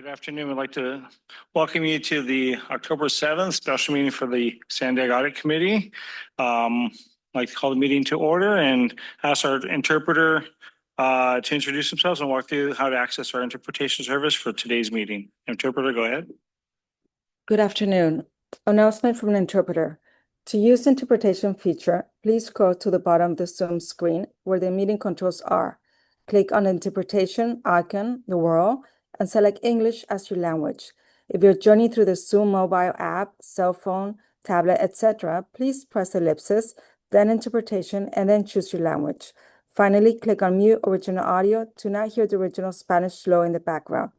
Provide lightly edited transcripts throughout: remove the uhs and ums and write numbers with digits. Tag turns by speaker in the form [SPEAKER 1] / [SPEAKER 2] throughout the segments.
[SPEAKER 1] Good afternoon. I'd like to welcome you to the October 7th special meeting for the San Diego Audit Committee. I'd like to call the meeting to order and ask our interpreter to introduce themselves and walk through how to access our interpretation service for today's meeting. Interpreter, go ahead.
[SPEAKER 2] Good afternoon. Announcement from an interpreter. To use the interpretation feature, please scroll to the bottom of the Zoom screen where the meeting controls are. Click on the interpretation icon, the world, and select English as your language. If you're joining through the Zoom mobile app, cell phone, tablet, etc., please press ellipsis, then interpretation, and then choose your language. Finally, click on mute original audio to not hear the original Spanish flow in the background.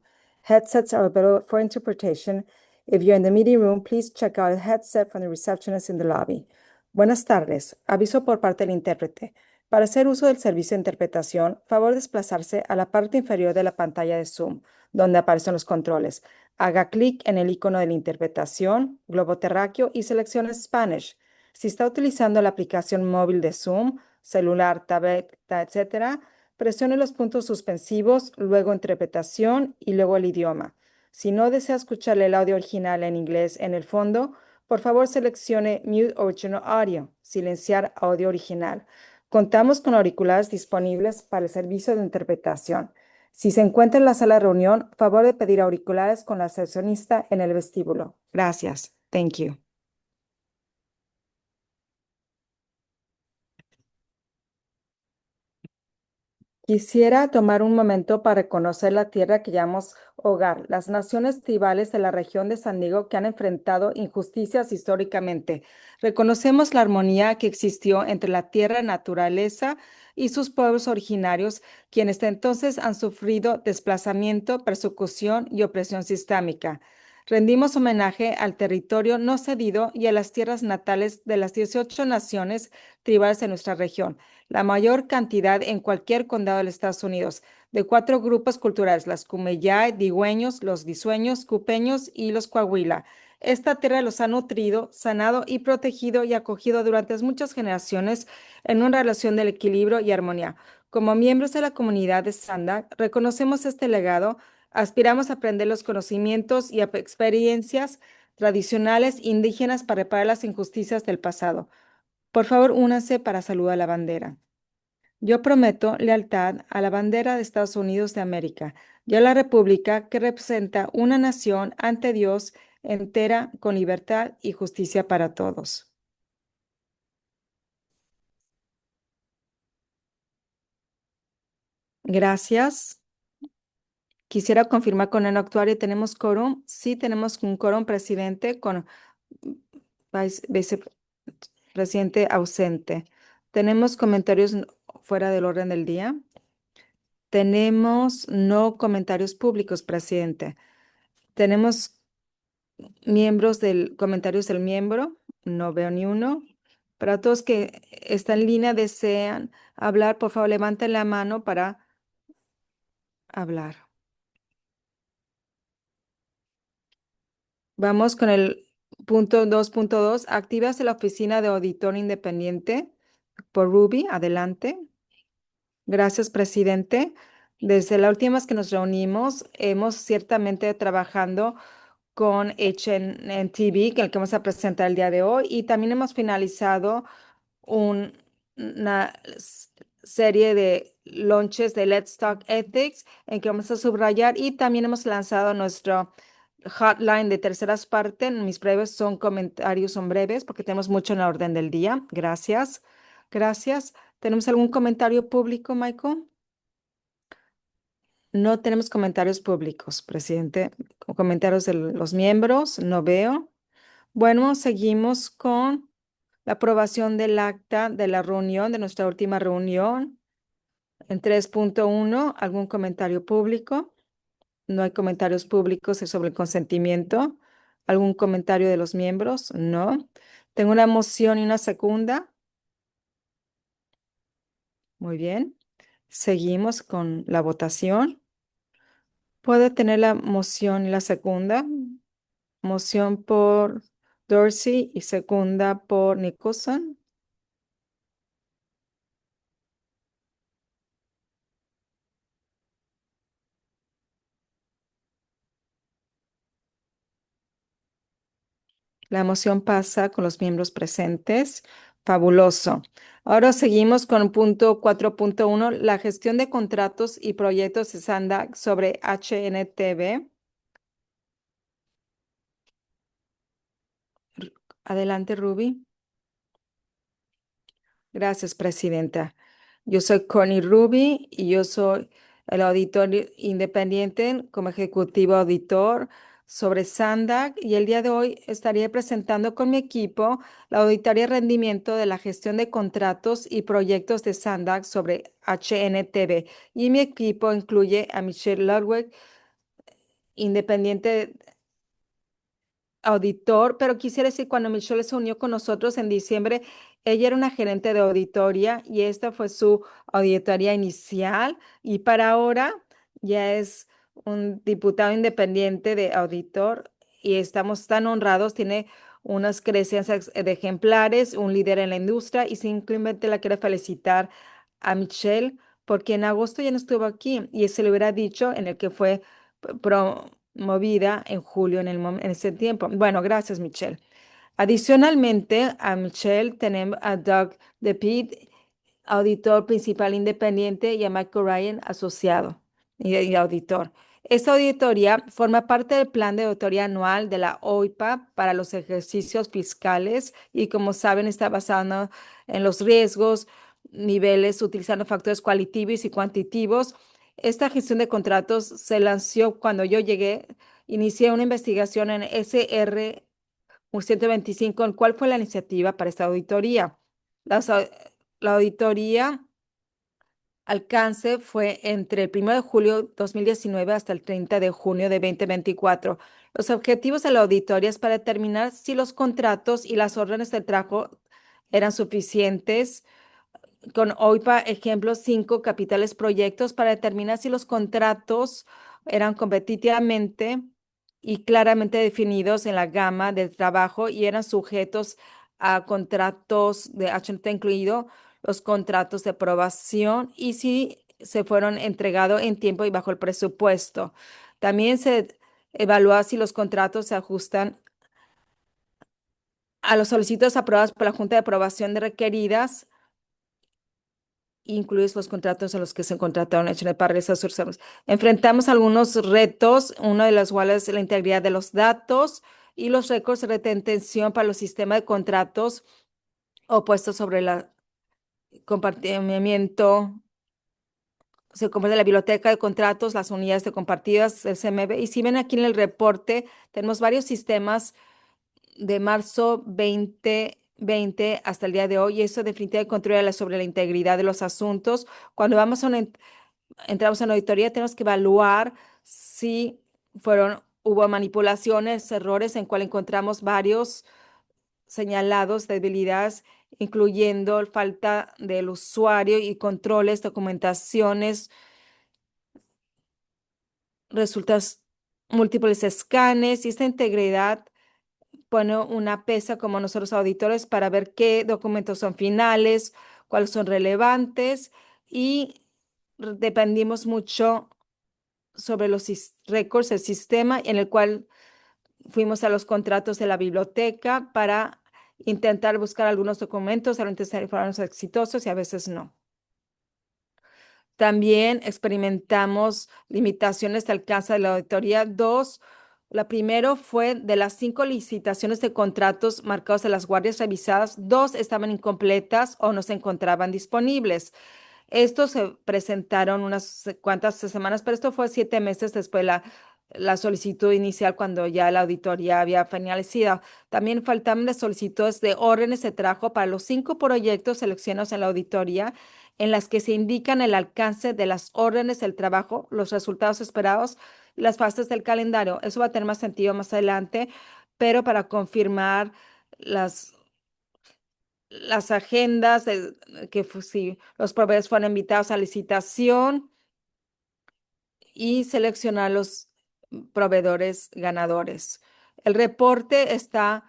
[SPEAKER 2] Headsets are available for interpretation. If you're in the meeting room, please check out a headset from the receptionist in the lobby. Buenas tardes. Aviso por parte del intérprete. Para hacer uso del servicio de interpretación, favor desplazarse a la parte inferior de la pantalla de Zoom, donde aparecen los controles. Haga clic en el icono de la interpretación, globo terráqueo y seleccione Spanish. Si está utilizando la aplicación móvil de Zoom, celular, tableta, etc., presione los puntos suspensivos, luego interpretación y luego el idioma. Si no desea escuchar el audio original en inglés en el fondo, por favor seleccione Mute Original Audio, silenciar audio original. Contamos con auriculares disponibles para el servicio de interpretación. Si se encuentra en la sala de reunión, favor de pedir auriculares con la recepcionista en el vestíbulo. Gracias. Thank you. Quisiera tomar un momento para reconocer la tierra que llamamos hogar, las naciones tribales de la región de San Diego que han enfrentado injusticias históricamente. Reconocemos la armonía que existió entre la tierra, naturaleza y sus pueblos originarios, quienes desde entonces han sufrido desplazamiento, persecución y opresión sistémica. Rendimos homenaje al territorio no cedido y a las tierras natales de las 18 naciones tribales de nuestra región, la mayor cantidad en cualquier condado de los Estados Unidos, de 4 grupos culturales, las Kumeyaay, Digüeños, los Diseños, Cupeños y los Coahuila. Esta tierra los ha nutrido, sanado y protegido y acogido durante muchas generaciones en una relación de equilibrio y armonía. Como miembros de la comunidad de Sanda, reconocemos este legado, aspiramos a aprender los conocimientos y experiencias tradicionales indígenas para reparar las injusticias del pasado. Por favor, únanse para saludar la bandera. Yo prometo lealtad a la bandera de Estados Unidos de América y a la República que representa una nación ante Dios entera con libertad y justicia para todos. Gracias. Quisiera confirmar con el actuario, ¿tenemos quórum? Sí, tenemos un quórum, presidente, con vicepresidente ausente. ¿Tenemos comentarios fuera del orden del día? Tenemos no comentarios públicos, presidente. Tenemos comentarios del miembro. No veo ni uno. Para todos que están en línea, desean hablar, por favor, levanten la mano para hablar. Vamos con el punto 2.2. Activas la oficina de auditor independiente por Ruby. Adelante. Gracias, presidente. Desde la última vez que nos reunimos, hemos ciertamente trabajando con HNTV, que es el que vamos a presentar el día de hoy, y también hemos finalizado una serie de launches de Let's Talk Ethics, en que vamos a subrayar, y también hemos lanzado nuestro hotline de terceras partes. Mis breves comentarios son breves porque tenemos mucho en la orden del día. Gracias. Gracias. ¿Tenemos algún comentario público, Michael? No tenemos comentarios públicos, presidente. Comentarios de los miembros, no veo. Bueno, seguimos con la aprobación del acta de la reunión, de nuestra última reunión. En 3.1, ¿algún comentario público? No hay comentarios públicos sobre el consentimiento. ¿Algún comentario de los miembros? No. Tengo una moción y una segunda. Muy bien. Seguimos con la votación. ¿Puedo tener la moción y la segunda? Moción por Dorsey y segunda por Nicholson. La moción pasa con los miembros presentes. Fabuloso. Ahora seguimos con punto 4.1, la gestión de contratos y proyectos de SANDAG sobre HNTV. Adelante, Ruby. Gracias, presidenta. Yo soy Connie Ruby y yo soy el auditor independiente como ejecutivo auditor sobre SANDAG y el día de hoy estaré presentando con mi equipo la auditoría de rendimiento de la gestión de contratos y proyectos de SANDAG sobre HNTV. Y mi equipo incluye a Michelle Ludwig, independiente auditor, pero quisiera decir, cuando Michelle se unió con nosotros en diciembre, ella era una gerente de auditoría y esta fue su auditoría inicial y para ahora ya es un diputado independiente de auditor y estamos tan honrados, tiene unas creencias de ejemplares, un líder en la industria y simplemente la quiero felicitar a Michelle porque en agosto ya no estuvo aquí y se le hubiera dicho en el que fue promovida en julio en ese tiempo. Bueno, gracias, Michelle. Adicionalmente, a Michelle tenemos a Doug DePete, auditor principal independiente, y a Michael Ryan, asociado y auditor. Esta auditoría forma parte del plan de auditoría anual de la OIPA para los ejercicios fiscales y, como saben, está basado en los riesgos, niveles, utilizando factores cualitativos y cuantitativos. Esta gestión de contratos se lanzó cuando yo llegué. Inicié una investigación en SR 125. ¿Cuál fue la iniciativa para esta auditoría? Las au- la auditoría alcance fue entre el 1 de julio 2019 hasta el 30 de junio de 2024. Los objetivos de la auditoría es para determinar si los contratos y las órdenes de trabajo eran suficientes. Con OIPA, ejemplo, 5 capitales proyectos para determinar si los contratos eran competitivamente y claramente definidos en la gama del trabajo y eran sujetos a contratos de HNT, incluido los contratos de aprobación y si se fueron entregados en tiempo y bajo el presupuesto. También se evalúa si los contratos se ajustan a los solicituos aprobados por la Junta de Aprobación de Requeridas, incluidos los contratos en los que se contrataron HN para realizar sus servicios. Enfrentamos algunos retos, uno de los cuales es la integridad de los datos y los récords de retención para los sistemas de contratos opuestos sobre el compartimiento. Se comparte la biblioteca de contratos, las unidades de compartidas, el CMB. Y si ven aquí en el reporte, tenemos varios sistemas de marzo 2020 hasta el día de hoy, y eso definitivamente contribuye sobre la integridad de los asuntos. Cuando entramos en auditoría, tenemos que evaluar si hubo manipulaciones, errores, en cual encontramos varios señalados debilidades, incluyendo falta del usuario y controles, documentaciones, resultados múltiples escanes, y esta integridad pone una pesa como nosotros auditores para ver qué documentos son finales, cuáles son relevantes y dependimos mucho sobre los récords, el sistema en el cual fuimos a los contratos de la biblioteca para intentar buscar algunos documentos, a veces fueron exitosos y a veces no. También experimentamos limitaciones de alcance de la auditoría. Dos, la primera fue de las 5 licitaciones de contratos marcados de las guardias revisadas, 2 estaban incompletas o no se encontraban disponibles. Estos se presentaron unas cuantas semanas, pero esto fue 7 meses después de la solicitud inicial, cuando ya la auditoría había finalizado. También faltaban las solicitudes de órdenes de trabajo para los 5 proyectos seleccionados en la auditoría, en las que se indican el alcance de las órdenes del trabajo, los resultados esperados y las fases del calendario. Eso va a tener más sentido más adelante, pero para confirmar las agendas, si los proveedores fueron invitados a licitación y seleccionar los proveedores ganadores. El reporte está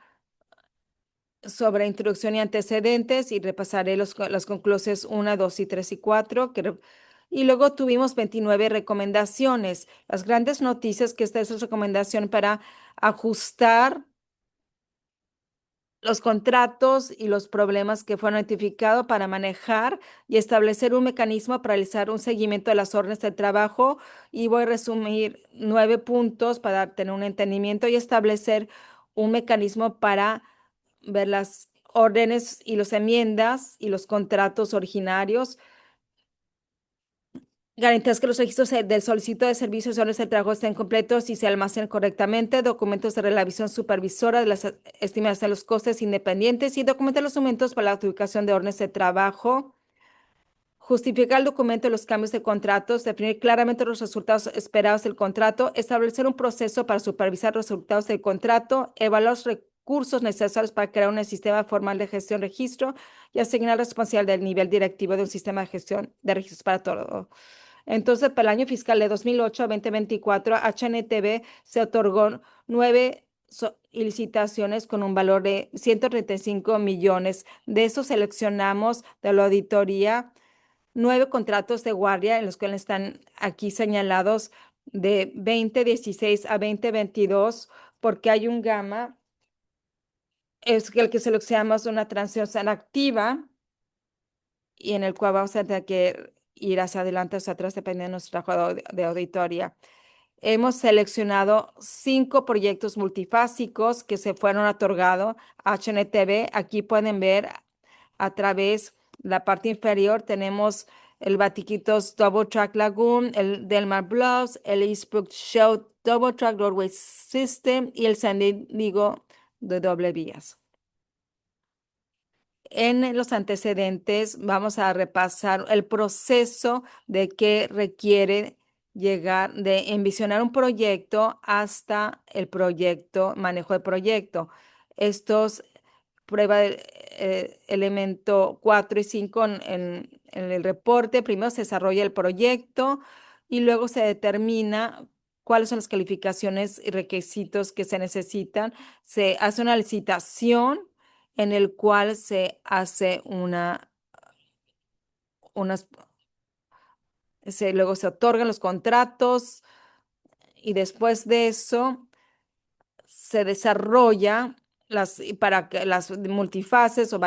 [SPEAKER 2] sobre introducción y antecedentes y repasaré las conclusiones 1, 2 y 3 y 4. Y luego tuvimos 29 recomendaciones. Las grandes noticias que esta es la recomendación para ajustar los contratos y los problemas que fueron identificados para manejar y establecer un mecanismo para realizar un seguimiento de las órdenes de trabajo. Y voy a resumir 9 puntos para tener un entendimiento y establecer un mecanismo para ver las órdenes y las enmiendas y los contratos originarios. Garantizar que los registros del solicito de servicios y órdenes de trabajo estén completos y se almacenen correctamente. Documentos de la visión supervisora de las estimaciones de los costes independientes y documentar los aumentos para la adjudicación de órdenes de trabajo. Justificar el documento de los cambios de contratos, definir claramente los resultados esperados del contrato, establecer un proceso para supervisar los resultados del contrato, evaluar los recursos necesarios para crear un sistema formal de gestión registro y asignar responsabilidad del nivel directivo de un sistema de gestión de registros para todo. Entonces, para el año fiscal de 2008 a 2024, HNTB se otorgó 9 licitaciones con un valor de 135 millones. De eso seleccionamos de la auditoría 9 contratos de guardia, en los cuales están aquí señalados de 2016 a 2022, porque hay un gama, es el que seleccionamos una transición activa y en el cual vamos a tener que ir hacia adelante o hacia atrás dependiendo de nuestro trabajo de auditoría. Hemos seleccionado 5 proyectos multifásicos que se fueron otorgados a HNTB. Aquí pueden ver a través la parte inferior tenemos el Batiquitos Double Track Lagoon, el Delmar Bluffs, el Eastbrook Show Double Track Roadway System y el San Diego de doble vías. En los antecedentes vamos a repasar el proceso de que requiere llegar de envisionar un proyecto hasta el proyecto, manejo de proyecto. Estos prueba del elemento 4 y 5 en el reporte. Primero se desarrolla el proyecto y luego se determina cuáles son las calificaciones y requisitos que se necesitan. Se hace una licitación en el cual se hace luego se otorgan los contratos y después de eso se desarrolla para que las multifases o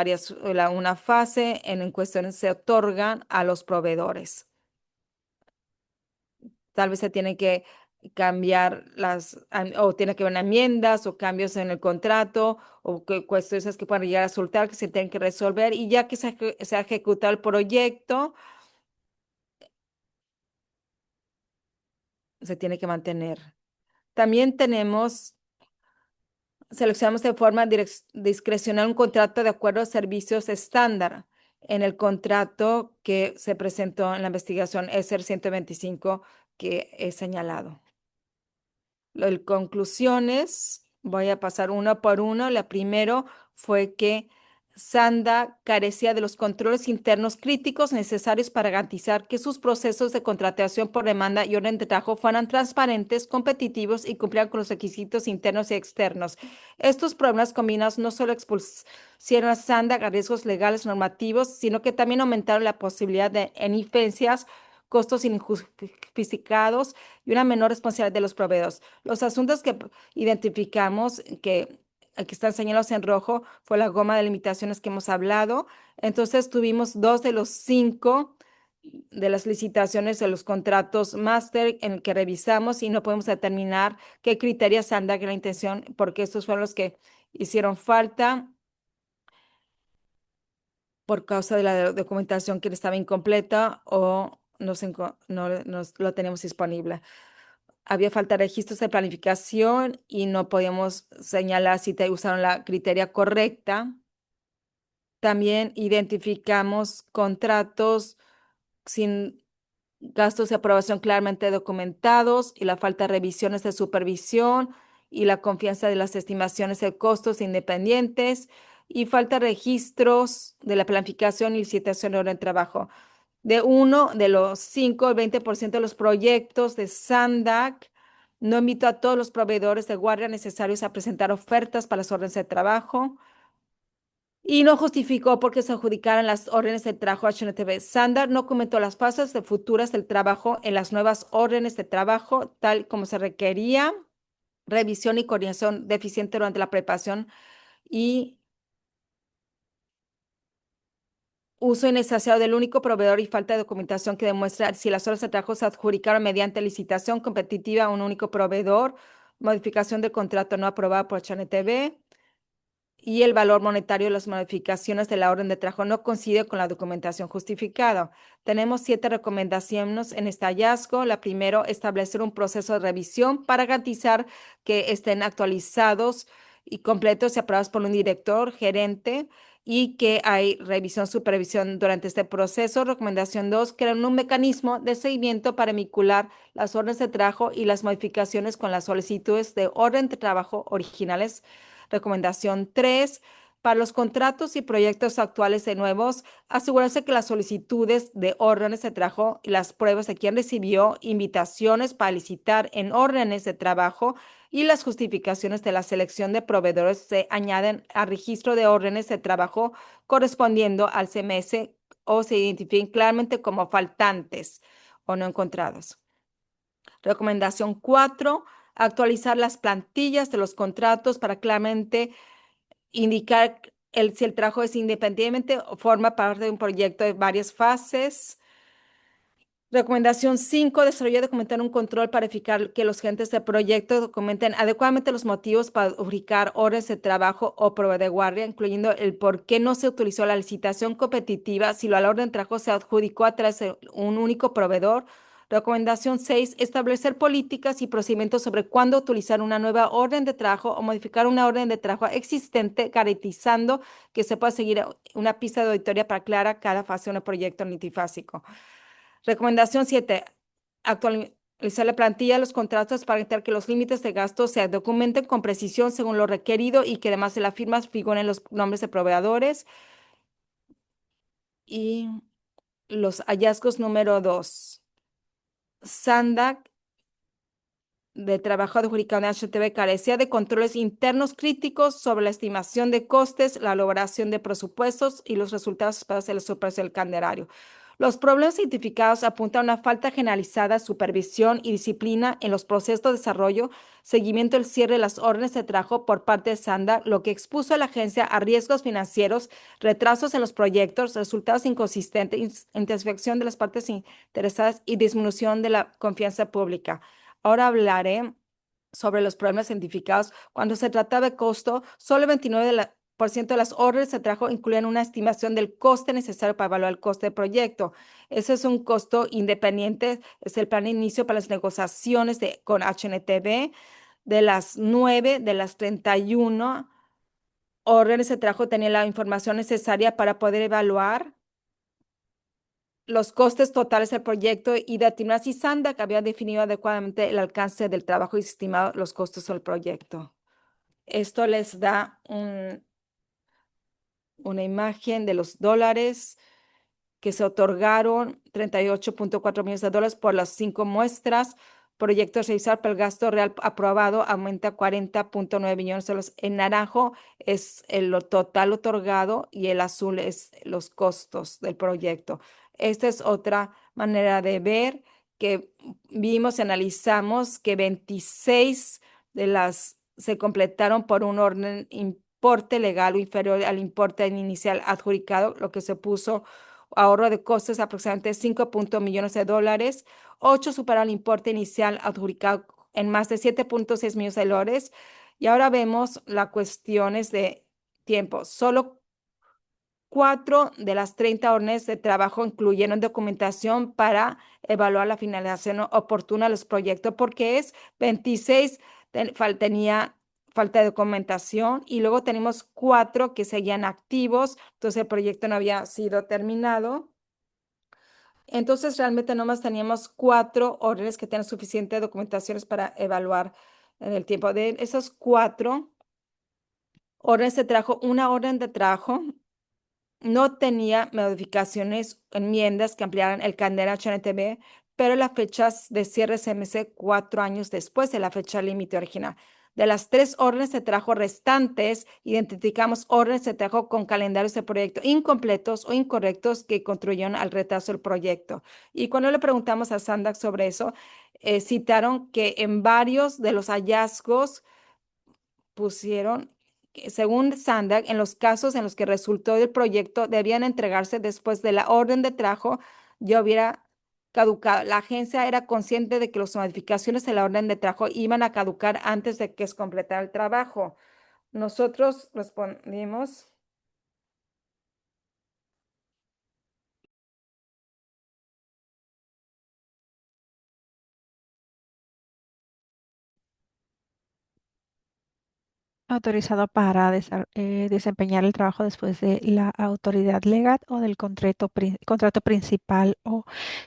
[SPEAKER 2] una fase en cuestiones se otorgan a los proveedores. Tal vez se tiene que cambiar o tiene que haber enmiendas o cambios en el contrato o cuestiones que puedan llegar a resultar que se tienen que resolver y ya que se ha ejecutado el proyecto, se tiene que mantener. También seleccionamos de forma discrecional un contrato de acuerdo a servicios estándar. En el contrato que se presentó en la investigación ESER 125 que he señalado. Conclusiones, voy a pasar uno por uno. La primero fue que Sanda carecía de los controles internos críticos necesarios para garantizar que sus procesos de contratación por demanda y orden de trabajo fueran transparentes, competitivos y cumplieran con los requisitos internos y externos. Estos problemas combinados no solo expusieron a Sanda a riesgos legales normativos, sino que también aumentaron la posibilidad de ineficiencias, costos injustificados y una menor responsabilidad de los proveedores. Los asuntos que identificamos que están señalados en rojo fue la goma de limitaciones que hemos hablado. Entonces tuvimos 2 de los 5 de las licitaciones de los contratos máster en el que revisamos y no podemos determinar qué criterios han dado la intención porque estos fueron los que hicieron falta por causa de la documentación que estaba incompleta o no lo tenemos disponible. Había falta de registros de planificación y no podíamos señalar si te usaron la criteria correcta. También identificamos contratos sin gastos de aprobación claramente documentados y la falta de revisiones de supervisión y la confianza de las estimaciones de costos independientes y falta de registros de la planificación y licitación de orden de trabajo. De uno de los 5, el 20% de los proyectos de SANDAC no invitó a todos los proveedores de guardia necesarios a presentar ofertas para las órdenes de trabajo y no justificó por qué se adjudicaran las órdenes de trabajo a HNTB. SANDAC no comentó las fases de futuras del trabajo en las nuevas órdenes de trabajo, tal como se requería, revisión y coordinación deficiente durante la preparación y uso innecesario del único proveedor y falta de documentación que demuestra si las horas de trabajo se adjudicaron mediante licitación competitiva a un único proveedor, modificación del contrato no aprobada por HNTB, y el valor monetario de las modificaciones de la orden de trabajo no coincide con la documentación justificada. Tenemos 7 recomendaciones en este hallazgo. La primera, establecer un proceso de revisión para garantizar que estén actualizados y completos y aprobados por un director, gerente, y que hay revisión, supervisión durante este proceso. Recomendación 2, crear un mecanismo de seguimiento para vincular las órdenes de trabajo y las modificaciones con las solicitudes de orden de trabajo originales. Recomendación 3, para los contratos y proyectos actuales de nuevos, asegurarse que las solicitudes de órdenes de trabajo y las pruebas de quien recibió invitaciones para licitar en órdenes de trabajo y las justificaciones de la selección de proveedores se añaden al registro de órdenes de trabajo correspondiendo al CMS o se identifiquen claramente como faltantes o no encontrados. Recomendación 4, actualizar las plantillas de los contratos para claramente indicar si el trabajo es independientemente o forma parte de un proyecto de varias fases. Recomendación 5, desarrollar y documentar un control para verificar que los agentes de proyecto documenten adecuadamente los motivos para adjudicar horas de trabajo o prueba de guardia, incluyendo el por qué no se utilizó la licitación competitiva si la orden de trabajo se adjudicó a través de un único proveedor. Recomendación 6, establecer políticas y procedimientos sobre cuándo utilizar una nueva orden de trabajo o modificar una orden de trabajo existente, garantizando que se pueda seguir una pista de auditoría para aclarar cada fase de un proyecto multifásico. Recomendación 7, actualizar la plantilla de los contratos para evitar que los límites de gasto se documenten con precisión según lo requerido y que además de las firmas figuren los nombres de proveedores. Y los hallazgos número 2. SANDAC de trabajo adjudicado en HTV carecía de controles internos críticos sobre la estimación de costes, la elaboración de presupuestos y los resultados esperados de la supervisión del candelario. Los problemas identificados apuntan a una falta generalizada de supervisión y disciplina en los procesos de desarrollo, seguimiento del cierre de las órdenes de trabajo por parte de SANDAC, lo que expuso a la agencia a riesgos financieros, retrasos en los proyectos, resultados inconsistentes, insatisfacción de las partes interesadas y disminución de la confianza pública. Ahora hablaré sobre los problemas identificados. Cuando se trataba de costo, solo el 29% de las órdenes de trabajo incluían una estimación del coste necesario para evaluar el coste del proyecto. Ese es un costo independiente, es el plan de inicio para las negociaciones con HNTB. De las 9 de las 31 órdenes de trabajo tenían la información necesaria para poder evaluar los costes totales del proyecto y Datimras y SANDAC había definido adecuadamente el alcance del trabajo y estimado los costos del proyecto. Esto les da una imagen de los dólares que se otorgaron, 38.4 millones de dólares por las 5 muestras. Proyecto a realizar, pero el gasto real aprobado aumenta a 40.9 millones de dólares. En naranjo es el total otorgado y el azul es los costos del proyecto. Esta es otra manera de ver que vimos y analizamos que 26 de las se completaron por un orden importe legal o inferior al importe inicial adjudicado, lo que se puso ahorro de costes aproximadamente 5 millones de dólares. 8 superaron el importe inicial adjudicado en más de 7.6 millones de dólares. Y ahora vemos las cuestiones de tiempo. Solo 4 de las 30 órdenes de trabajo incluyeron documentación para evaluar la finalización oportuna de los proyectos, porque es 26 tenía falta de documentación y luego tenemos 4 que seguían activos, entonces el proyecto no había sido terminado. Entonces realmente nomás teníamos 4 órdenes que tenían suficiente documentaciones para evaluar en el tiempo. De esos 4 órdenes de trabajo, una orden de trabajo no tenía modificaciones, enmiendas que ampliaran el calendario HNTB, pero las fechas de cierre CMC 4 años después de la fecha límite original. De las 3 órdenes de trabajo restantes, identificamos órdenes de trabajo con calendarios de proyecto incompletos o incorrectos que contribuyeron al retraso del proyecto. Y cuando le preguntamos a SANDAC sobre eso, citaron que en varios de los hallazgos pusieron según Sandak, en los casos en los que resultó del proyecto debían entregarse después de la orden de trabajo ya hubiera caducado. La agencia era consciente de que las modificaciones en la orden de trabajo iban a caducar antes de que se completara el trabajo. Nosotros respondimos.
[SPEAKER 3] Autorizado para desempeñar el trabajo después de la autoridad legal o del contrato principal o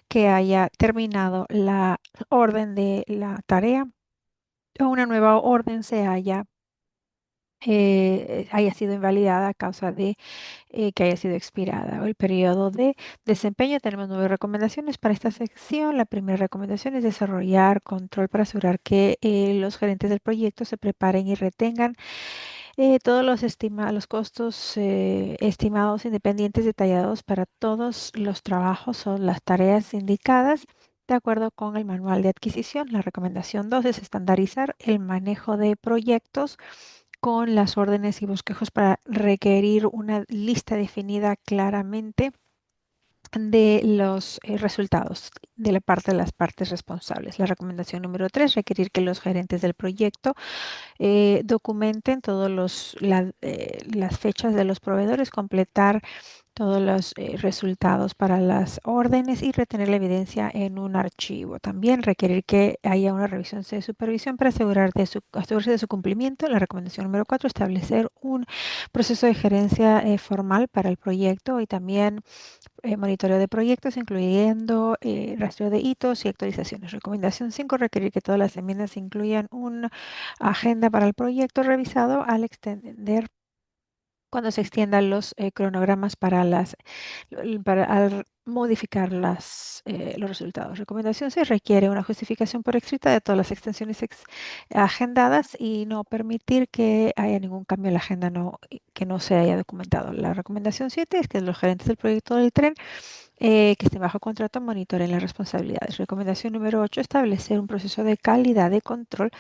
[SPEAKER 3] que haya terminado la orden de la tarea o una nueva orden haya sido invalidada a causa de que haya sido expirada o el periodo de desempeño. Tenemos 9 recomendaciones para esta sección. La primera recomendación es desarrollar control para asegurar que los gerentes del proyecto se preparen y retengan todos los costos estimados independientes detallados para todos los trabajos o las tareas indicadas de acuerdo con el manual de adquisición. La recomendación 2 es estandarizar el manejo de proyectos con las órdenes y bosquejos para requerir una lista definida claramente de los resultados de la parte de las partes responsables. La recomendación número 3, requerir que los gerentes del proyecto documenten todos las fechas de los proveedores, completar todos los resultados para las órdenes y retener la evidencia en un archivo. También requerir que haya una revisión de supervisión para asegurarse de su cumplimiento. La recomendación número 4, establecer un proceso de gerencia formal para el proyecto y también monitoreo de proyectos, incluyendo rastreo de hitos y actualizaciones. Recomendación 5, requerir que todas las enmiendas incluyan una agenda para el proyecto revisado al extender cuando se extiendan los cronogramas al modificar los resultados. Recomendación 6, requiere una justificación por escrita de todas las extensiones agendadas y no permitir que haya ningún cambio en la agenda que no se haya documentado. La recomendación 7 es que los gerentes del proyecto del tren que estén bajo contrato monitoreen las responsabilidades. Recomendación número 8, establecer un proceso de calidad de control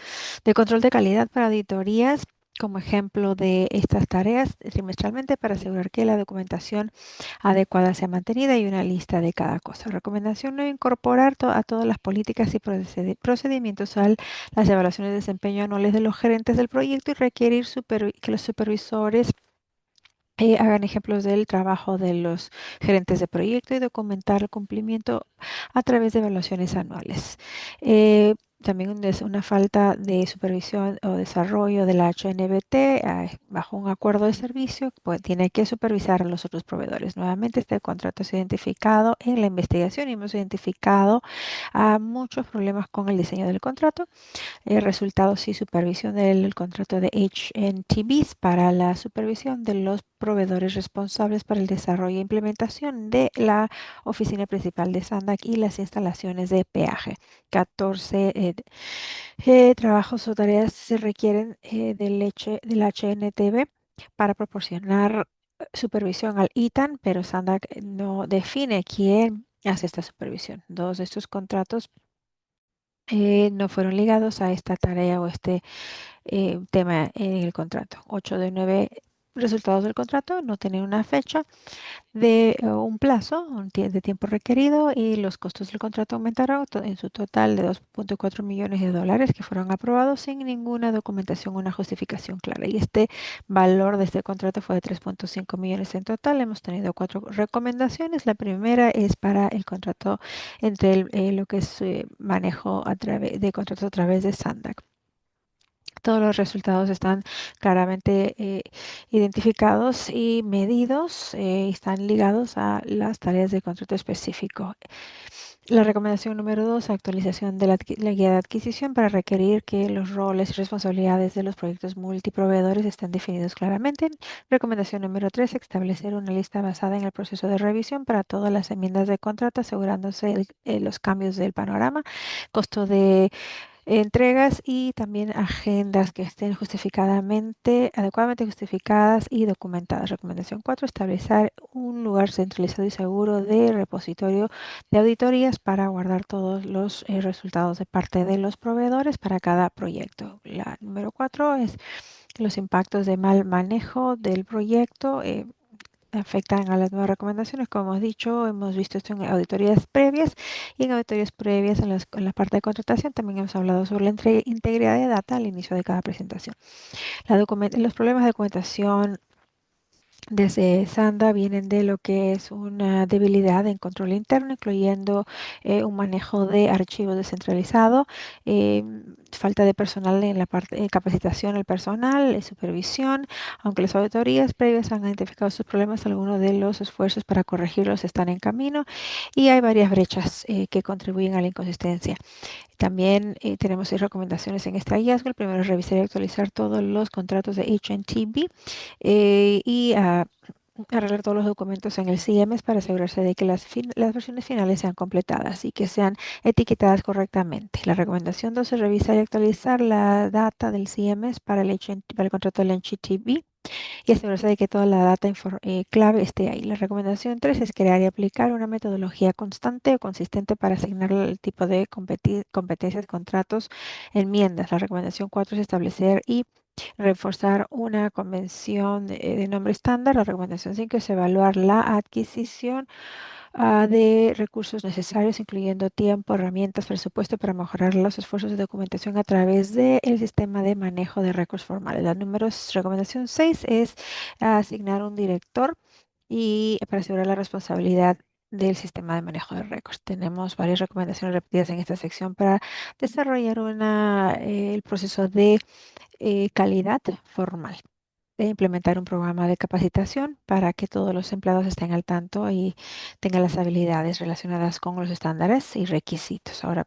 [SPEAKER 3] de calidad para auditorías como ejemplo de estas tareas trimestralmente para asegurar que la documentación adecuada sea mantenida y una lista de cada cosa. Recomendación no incorporar a todas las políticas y procedimientos a las evaluaciones de desempeño anuales de los gerentes del proyecto y requerir que los supervisores hagan ejemplos del trabajo de los gerentes de proyecto y documentar el cumplimiento a través de evaluaciones anuales. También es una falta de supervisión o desarrollo de la HNBT bajo un acuerdo de servicio, pues tiene que supervisar a los otros proveedores. Nuevamente, este contrato es identificado en la investigación y hemos identificado muchos problemas con el diseño del contrato, resultados y supervisión del contrato de HNTBs para la supervisión de los proveedores responsables para el desarrollo e implementación de la oficina principal de SANDAC y las instalaciones de peaje. 14 trabajos o tareas se requieren del HNTB para proporcionar supervisión al ITAN, pero SANDAC no define quién hace esta supervisión. 2 de estos contratos no fueron ligados a esta tarea o este tema en el contrato. 8 de 9 resultados del contrato no tienen una fecha de un plazo de tiempo requerido y los costos del contrato aumentaron en su total de 2.4 millones de dólares que fueron aprobados sin ninguna documentación o una justificación clara. Y este valor de este contrato fue de 3.5 millones en total. Hemos tenido 4 recomendaciones. La primera es para el contrato entre lo que es manejo de contratos a través de SANDAC. Todos los resultados están claramente identificados y medidos y están ligados a las tareas de contrato específico. La recomendación número 2, actualización de la guía de adquisición para requerir que los roles y responsabilidades de los proyectos multiproveedores estén definidos claramente. Recomendación número 3, establecer una lista basada en el proceso de revisión para todas las enmiendas de contrato, asegurándose los cambios del panorama, costo de entregas y también agendas que estén adecuadamente justificadas y documentadas. Recomendación 4, establecer un lugar centralizado y seguro de repositorio de auditorías para guardar todos los resultados de parte de los proveedores para cada proyecto. La número 4 es Los impactos de mal manejo del proyecto afectan a las nuevas recomendaciones. Como hemos dicho, hemos visto esto en auditorías previas y en auditorías previas en la parte de contratación también hemos hablado sobre la integridad de data al inicio de cada presentación. Los problemas de documentación desde Sanda vienen de lo que es una debilidad en control interno, incluyendo un manejo de archivos descentralizado, falta de personal en la parte de capacitación al personal, supervisión. Aunque las auditorías previas han identificado sus problemas, algunos de los esfuerzos para corregirlos están en camino y hay varias brechas que contribuyen a la inconsistencia. También tenemos 6 recomendaciones en este hallazgo. El primero es revisar y actualizar todos los contratos de HNTB y arreglar todos los documentos en el CMS para asegurarse de que las versiones finales sean completadas y que sean etiquetadas correctamente. La recomendación 2 es revisar y actualizar la data del CMS para para el contrato del HTTP y asegurarse de que toda la data clave esté ahí. La recomendación 3 es crear y aplicar una metodología constante o consistente para asignar el tipo de competencias, contratos, enmiendas. La recomendación 4 es establecer y reforzar una convención de nombre estándar. La recomendación 5 es evaluar la adquisición de recursos necesarios, incluyendo tiempo, herramientas, presupuesto para mejorar los esfuerzos de documentación a través del sistema de manejo de récords formales. Recomendación 6 es asignar un director y para asegurar la responsabilidad del sistema de manejo de récords. Tenemos varias recomendaciones repetidas en esta sección para desarrollar el proceso de calidad formal, de implementar un programa de capacitación para que todos los empleados estén al tanto y tengan las habilidades relacionadas con los estándares y requisitos. Ahora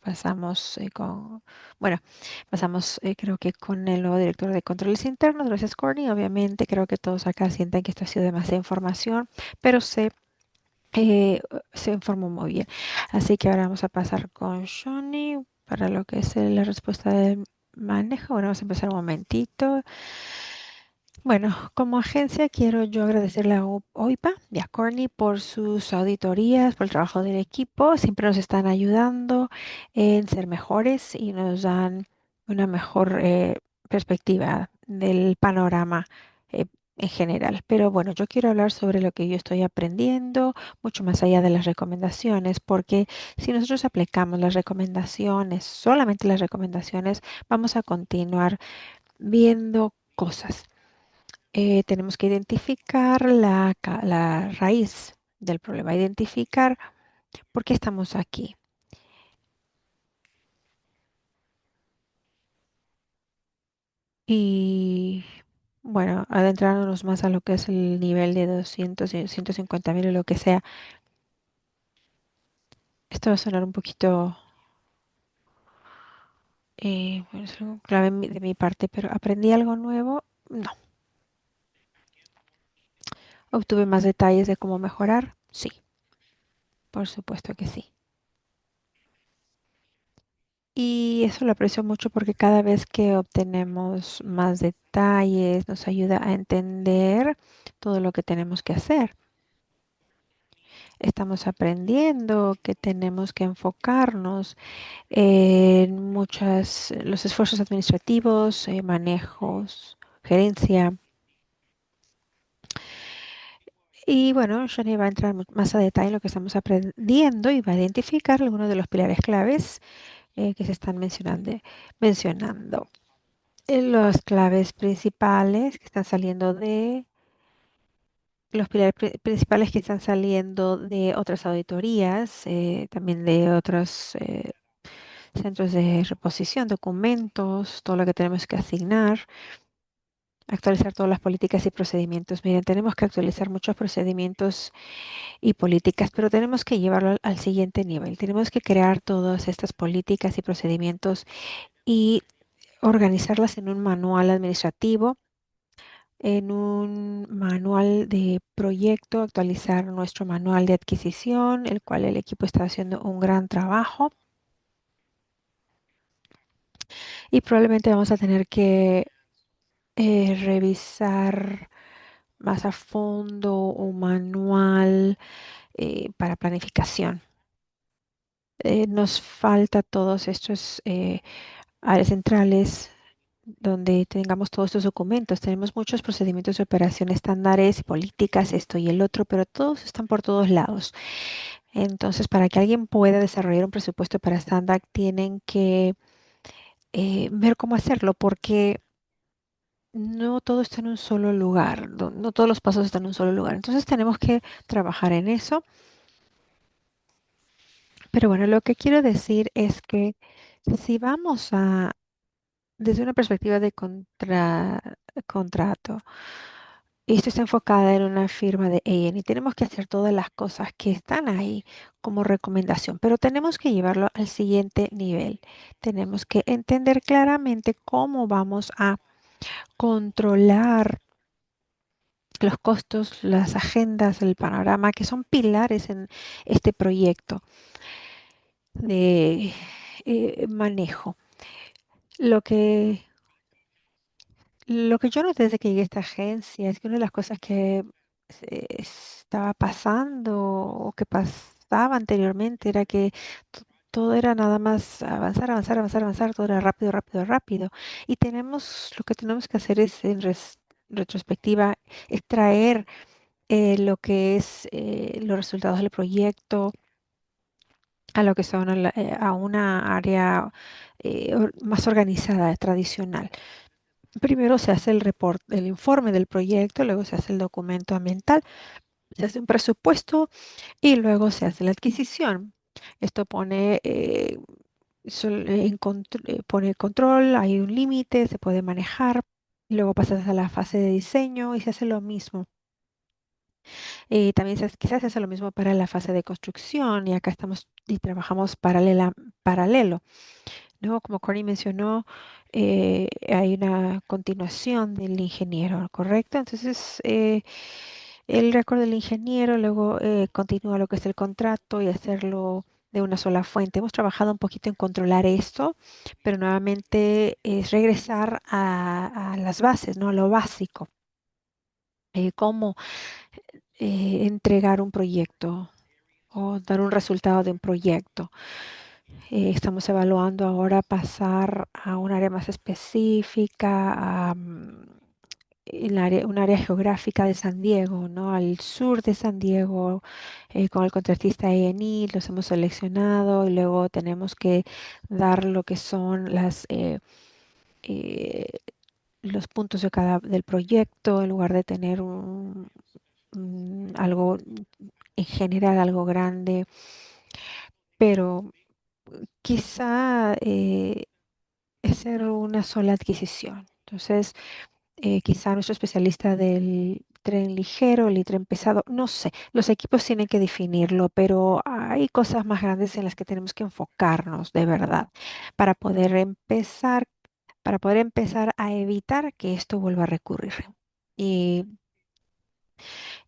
[SPEAKER 3] bueno, pasamos creo que con el nuevo director de controles internos. Gracias, Courtney. Obviamente creo que todos acá sienten que esto ha sido demasiada información, pero eh, se informó muy bien. Así que ahora vamos a pasar con Johnny para lo que es la respuesta del manejo. Bueno, vamos a empezar un momentito. Bueno, como agencia quiero yo agradecerle a OIPA y a Corny por sus auditorías, por el trabajo del equipo. Siempre nos están ayudando en ser mejores y nos dan una mejor perspectiva del panorama eh, en general. Pero bueno, yo quiero hablar sobre lo que yo estoy aprendiendo, mucho más allá de las recomendaciones, porque si nosotros aplicamos las recomendaciones, solamente las recomendaciones, vamos a continuar viendo cosas. Tenemos que identificar la raíz del problema, identificar por qué estamos aquí. Y bueno, adentrándonos más a lo que es el nivel de 200 y 150.000 o lo que sea, esto va a sonar un poquito, bueno, es algo clave de mi parte, pero ¿aprendí algo nuevo? No. ¿Obtuve más detalles de cómo mejorar? Sí, por supuesto que sí. Y eso lo aprecio mucho porque cada vez que obtenemos más detalles nos ayuda a entender todo lo que tenemos que hacer. Estamos aprendiendo que tenemos que enfocarnos en los esfuerzos administrativos, manejos, gerencia. Y bueno, Johnny va a entrar más a detalle en lo que estamos aprendiendo y va a identificar algunos de los pilares claves que se están mencionando. Las claves principales que están saliendo los pilares principales que están saliendo de otras auditorías, también de otros centros de reposición, documentos, todo lo que tenemos que asignar, actualizar todas las políticas y procedimientos. Miren, tenemos que actualizar muchos procedimientos y políticas, pero tenemos que llevarlo al siguiente nivel. Tenemos que crear todas estas políticas y procedimientos y organizarlas en un manual administrativo, en un manual de proyecto, actualizar nuestro manual de adquisición, el cual el equipo está haciendo un gran trabajo y probablemente vamos a tener que revisar más a fondo un manual para planificación. Nos falta todos estos áreas centrales donde tengamos todos estos documentos. Tenemos muchos procedimientos de operación estándares, políticas, esto y el otro, pero todos están por todos lados. Entonces, para que alguien pueda desarrollar un presupuesto para Standard, tienen que ver cómo hacerlo, porque no todo está en un solo lugar, no todos los pasos están en un solo lugar. Entonces, tenemos que trabajar en eso. Pero bueno, lo que quiero decir es que si vamos a, desde una perspectiva de contrato, y esto está enfocada en una firma de A&E, tenemos que hacer todas las cosas que están ahí como recomendación, pero tenemos que llevarlo al siguiente nivel. Tenemos que entender claramente cómo vamos a controlar los costos, las agendas, el panorama, que son pilares en este proyecto de manejo. Lo que Lo que yo noté desde que llegué a esta agencia es que una de las cosas que estaba pasando o que pasaba anteriormente era que todo era nada más avanzar, avanzar, avanzar, avanzar, todo era rápido, rápido, rápido. Y lo que tenemos que hacer es en retrospectiva, extraer lo que es los resultados del proyecto a lo que son a una área más organizada, tradicional. Primero se hace el informe del proyecto, luego se hace el documento ambiental, se hace un presupuesto y luego se hace la adquisición. Esto pone, pone control, hay un límite, se puede manejar. Luego pasas a la fase de diseño y se hace lo mismo. También quizás se hace lo mismo para la fase de construcción y acá estamos y trabajamos paralelo. ¿No? Como Connie mencionó, hay una continuación del ingeniero, ¿correcto? Entonces, el récord del ingeniero luego continúa lo que es el contrato y hacerlo de una sola fuente. Hemos trabajado un poquito en controlar esto, pero nuevamente es regresar a las bases, ¿no? A lo básico. Cómo entregar un proyecto o dar un resultado de un proyecto. Estamos evaluando ahora pasar a un área más específica, un área geográfica de San Diego, ¿no? Al sur de San Diego, con el contratista A&E, los hemos seleccionado y luego tenemos que dar lo que son eh, los puntos del proyecto en lugar de tener algo en general, algo grande, pero quizá hacer una sola adquisición. Entonces, quizá nuestro especialista del tren ligero, el tren pesado, no sé, los equipos tienen que definirlo, pero hay cosas más grandes en las que tenemos que enfocarnos de verdad para poder empezar, para poder empezar a evitar que esto vuelva a recurrir. Y,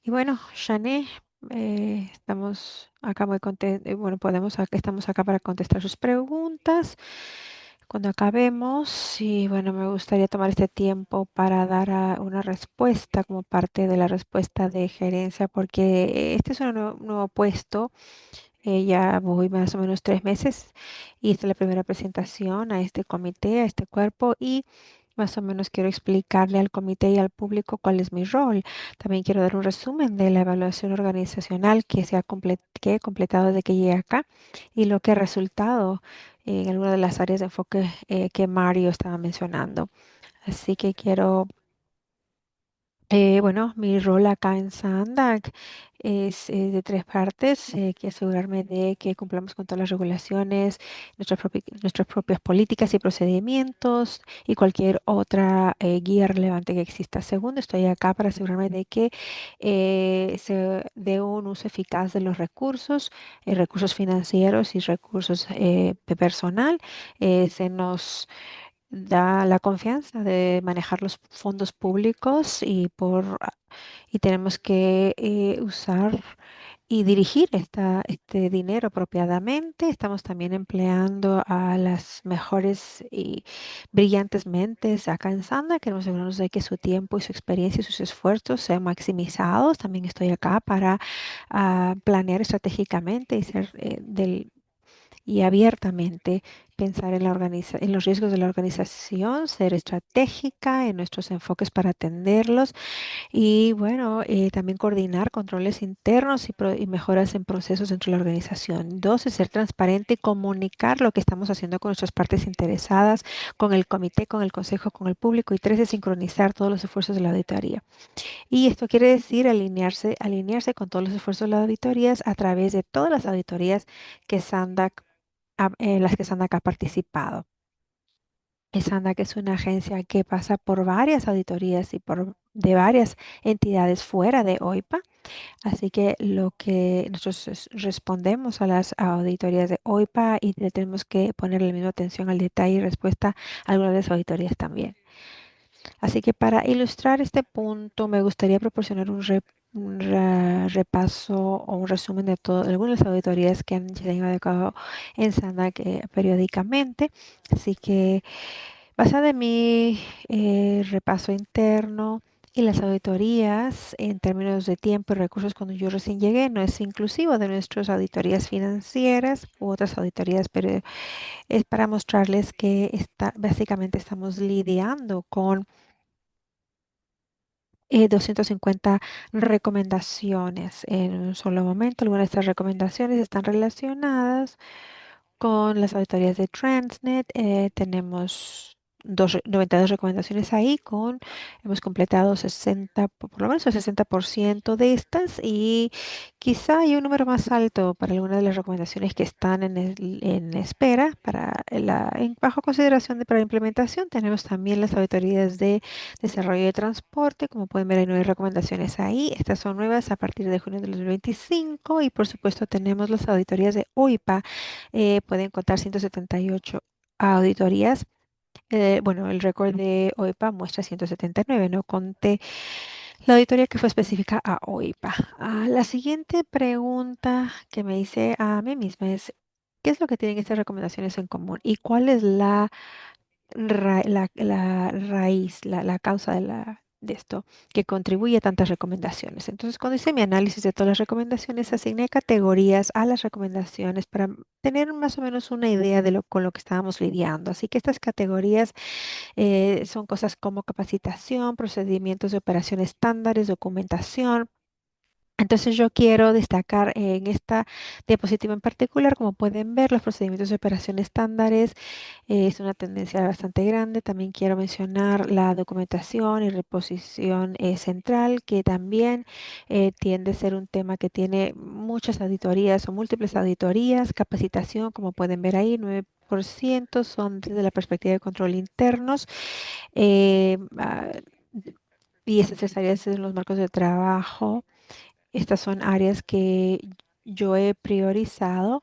[SPEAKER 3] y bueno, Shané, estamos acá muy contentos, bueno, estamos acá para contestar sus preguntas cuando acabemos. Y bueno, me gustaría tomar este tiempo para dar una respuesta como parte de la respuesta de gerencia, porque este es un nuevo puesto. Ya voy más o menos 3 meses y esta es la primera presentación a este comité, a este cuerpo y más o menos quiero explicarle al comité y al público cuál es mi rol. También quiero dar un resumen de la evaluación organizacional que he completado desde que llegué acá y lo que ha resultado en alguna de las áreas de enfoque que Mario estaba mencionando. Así que quiero bueno, mi rol acá en Sandac es de tres partes, que asegurarme de que cumplamos con todas las regulaciones, nuestras propias políticas y procedimientos y cualquier otra guía relevante que exista. Segundo, estoy acá para asegurarme de que se dé un uso eficaz de los recursos, recursos financieros y recursos de personal. Se nos da la confianza de manejar los fondos públicos y tenemos que usar y dirigir este dinero apropiadamente. Estamos también empleando a las mejores y brillantes mentes acá en Sanda. Queremos asegurarnos de que su tiempo y su experiencia y sus esfuerzos sean maximizados. También estoy acá para planear estratégicamente y ser y abiertamente pensar en en los riesgos de la organización, ser estratégica en nuestros enfoques para atenderlos y bueno, también coordinar controles internos y mejoras en procesos dentro de la organización. Dos, es ser transparente y comunicar lo que estamos haciendo con nuestras partes interesadas, con el comité, con el consejo, con el público. Y tres, es sincronizar todos los esfuerzos de la auditoría. Y esto quiere decir alinearse con todos los esfuerzos de las auditorías a través de todas las auditorías que SANDAC, en las que SANDAC ha participado. SANDAC es una agencia que pasa por varias auditorías y de varias entidades fuera de OIPA. Así que lo que nosotros respondemos a las auditorías de OIPA y le tenemos que poner la misma atención al detalle y respuesta a algunas de las auditorías también. Así que para ilustrar este punto, me gustaría proporcionar un repaso o un resumen de algunas auditorías que se han llevado a cabo en SANDAC periódicamente. Así que basada en mi repaso interno y las auditorías en términos de tiempo y recursos cuando yo recién llegué, no es inclusivo de nuestras auditorías financieras u otras auditorías, pero es para mostrarles que básicamente estamos lidiando con 250 recomendaciones en un solo momento. Algunas de estas recomendaciones están relacionadas con las auditorías de Transnet. Tenemos 92 recomendaciones ahí hemos completado 60, por lo menos el 60% de estas y quizá hay un número más alto para algunas de las recomendaciones que están en espera bajo consideración para implementación. Tenemos también las auditorías de desarrollo de transporte. Como pueden ver, hay 9 recomendaciones ahí. Estas son nuevas a partir de junio del 2025 y por supuesto tenemos las auditorías de OIPA. Pueden contar 178 auditorías. Bueno, el récord de OIPA muestra 179. No conté la auditoría que fue específica a OIPA. La siguiente pregunta que me hice a mí misma es, ¿qué es lo que tienen estas recomendaciones en común? ¿Y cuál es la raíz, la causa de esto que contribuye a tantas recomendaciones? Entonces, cuando hice mi análisis de todas las recomendaciones, asigné categorías a las recomendaciones para tener más o menos una idea de con lo que estábamos lidiando. Así que estas categorías son cosas como capacitación, procedimientos de operación estándares, documentación. Entonces yo quiero destacar en esta diapositiva en particular, como pueden ver, los procedimientos de operación estándares es una tendencia bastante grande. También quiero mencionar la documentación y reposición central, que también tiende a ser un tema que tiene muchas auditorías o múltiples auditorías. Capacitación, como pueden ver ahí, 9% son desde la perspectiva de control internos. eh, ah, y estas tres áreas son los marcos de trabajo. Estas son áreas que yo he priorizado,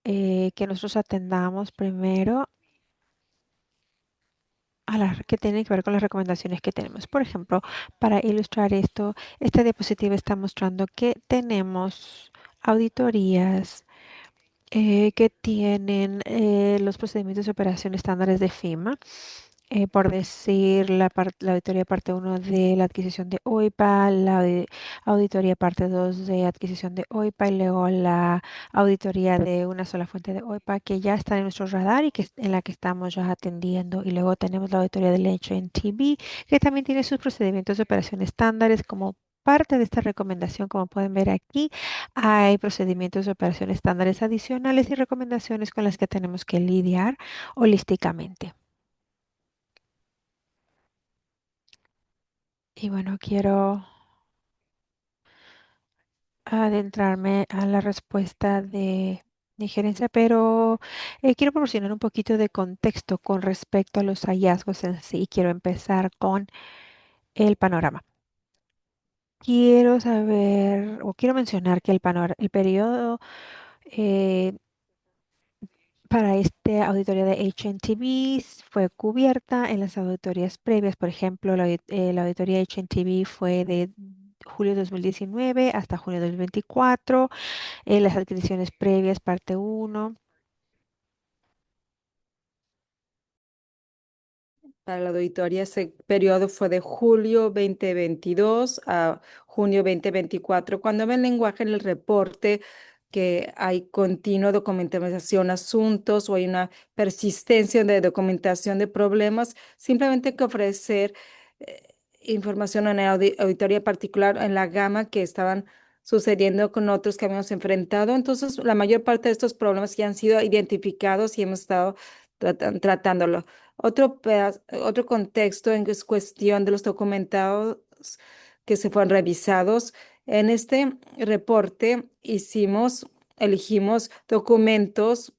[SPEAKER 3] que nosotros atendamos primero a las que tienen que ver con las recomendaciones que tenemos. Por ejemplo, para ilustrar esto, esta diapositiva está mostrando que tenemos auditorías que tienen los procedimientos de operación estándares de FIMA. Por decir, la auditoría parte uno de la adquisición de OIPA, auditoría parte 2 de adquisición de OIPA y luego la auditoría de una sola fuente de OIPA que ya está en nuestro radar y en la que estamos ya atendiendo. Y luego tenemos la auditoría del HNTB que también tiene sus procedimientos de operación estándares como parte de esta recomendación. Como pueden ver aquí, hay procedimientos de operación estándares adicionales y recomendaciones con las que tenemos que lidiar holísticamente. Y bueno, quiero adentrarme a la respuesta de gerencia, pero quiero proporcionar un poquito de contexto con respecto a los hallazgos en sí. Quiero empezar con el panorama. Quiero saber o quiero mencionar que el periodo eh, para esta auditoría de HNTB fue cubierta en las auditorías previas. Por ejemplo, la auditoría HNTB fue de julio de 2019 hasta junio de 2024. Las adquisiciones previas, parte uno.
[SPEAKER 2] Para la auditoría, ese periodo fue de julio 2022 a junio 2024. Cuando ven lenguaje en el reporte, que hay continua documentación, asuntos o hay una persistencia de documentación de problemas, simplemente hay que ofrecer información en la auditoría particular en la gama que estaban sucediendo con otros que habíamos enfrentado. Entonces, la mayor parte de estos problemas ya han sido identificados y hemos estado tratándolo. Otro contexto en que es cuestión de los documentados que se fueron revisados. En este reporte elegimos documentos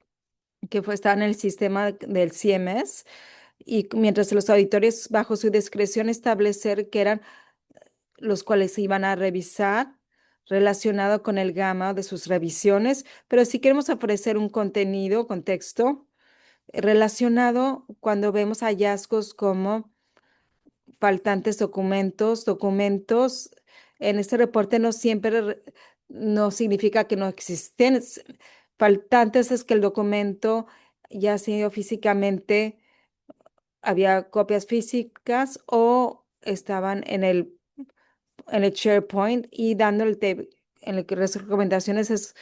[SPEAKER 2] que estaban en el sistema del CMS y mientras los auditores bajo su discreción establecer que eran los cuales se iban a revisar relacionado con el gama de sus revisiones, pero si queremos ofrecer un contexto relacionado cuando vemos hallazgos como faltantes documentos. En este reporte no siempre no significa que no existen. Faltantes es que el documento ya ha sido físicamente, había copias físicas o estaban en el SharePoint y dando en el que las recomendaciones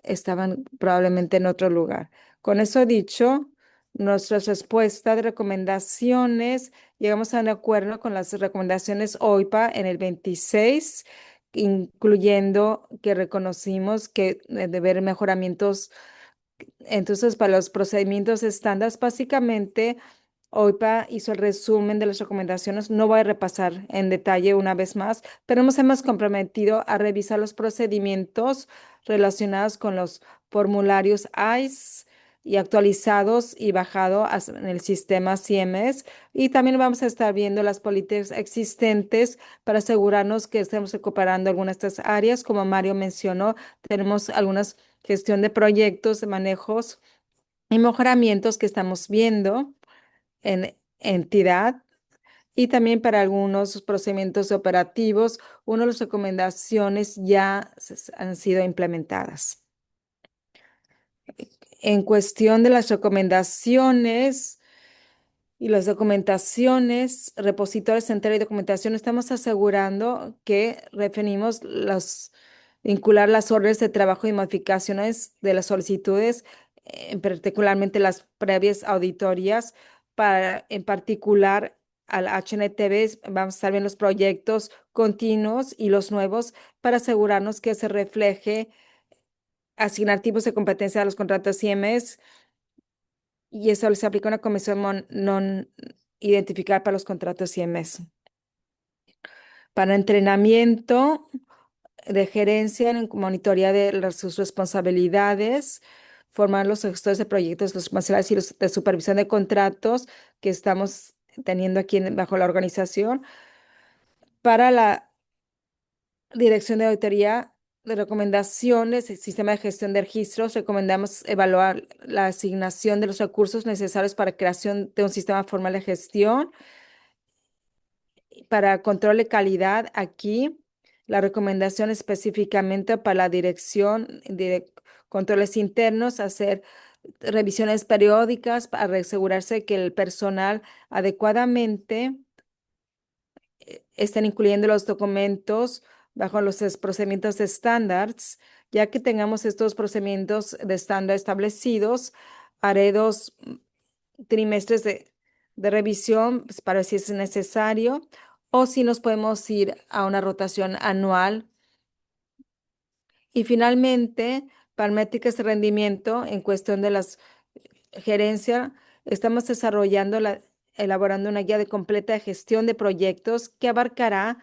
[SPEAKER 2] estaban probablemente en otro lugar. Con eso dicho, nuestras respuestas de recomendaciones, llegamos a un acuerdo con las recomendaciones OIPA en el 26, incluyendo que reconocimos que de ver mejoramientos. Entonces, para los procedimientos estándares, básicamente, OIPA hizo el resumen de las recomendaciones. No voy a repasar en detalle una vez más, pero nos hemos comprometido a revisar los procedimientos relacionados con los formularios ICE y actualizados y bajado en el sistema CMS. Y también vamos a estar viendo las políticas existentes para asegurarnos que estemos recuperando algunas de estas áreas. Como Mario mencionó, tenemos algunas gestión de proyectos, de manejos y mejoramientos que estamos viendo en entidad y también para algunos procedimientos operativos, una de las recomendaciones ya han sido implementadas. En cuestión de las recomendaciones y las documentaciones, repositorios central y documentación, estamos asegurando que referimos vincular las órdenes de trabajo y modificaciones de las solicitudes, particularmente las previas auditorías, en particular al HNTV, vamos a estar viendo los proyectos continuos y los nuevos para asegurarnos que se refleje asignar tipos de competencia a los contratos CMS y eso se aplica una comisión no identificada para los contratos CMS. Para entrenamiento de gerencia en monitoría de sus responsabilidades, formar los gestores de proyectos, los responsabilidades y los de supervisión de contratos que estamos teniendo aquí bajo la organización. Para la dirección de auditoría de recomendaciones, el sistema de gestión de registros, recomendamos evaluar la asignación de los recursos necesarios para creación de un sistema formal de gestión. Para control de calidad, aquí la recomendación específicamente para la dirección de controles internos, hacer revisiones periódicas para asegurarse que el personal adecuadamente estén incluyendo los documentos bajo los procedimientos de estándares. Ya que tengamos estos procedimientos de estándar establecidos, haré 2 trimestres de revisión para ver si es necesario o si nos podemos ir a una rotación anual. Y finalmente, para métricas de rendimiento en cuestión de las gerencia, estamos elaborando una guía de completa gestión de proyectos que abarcará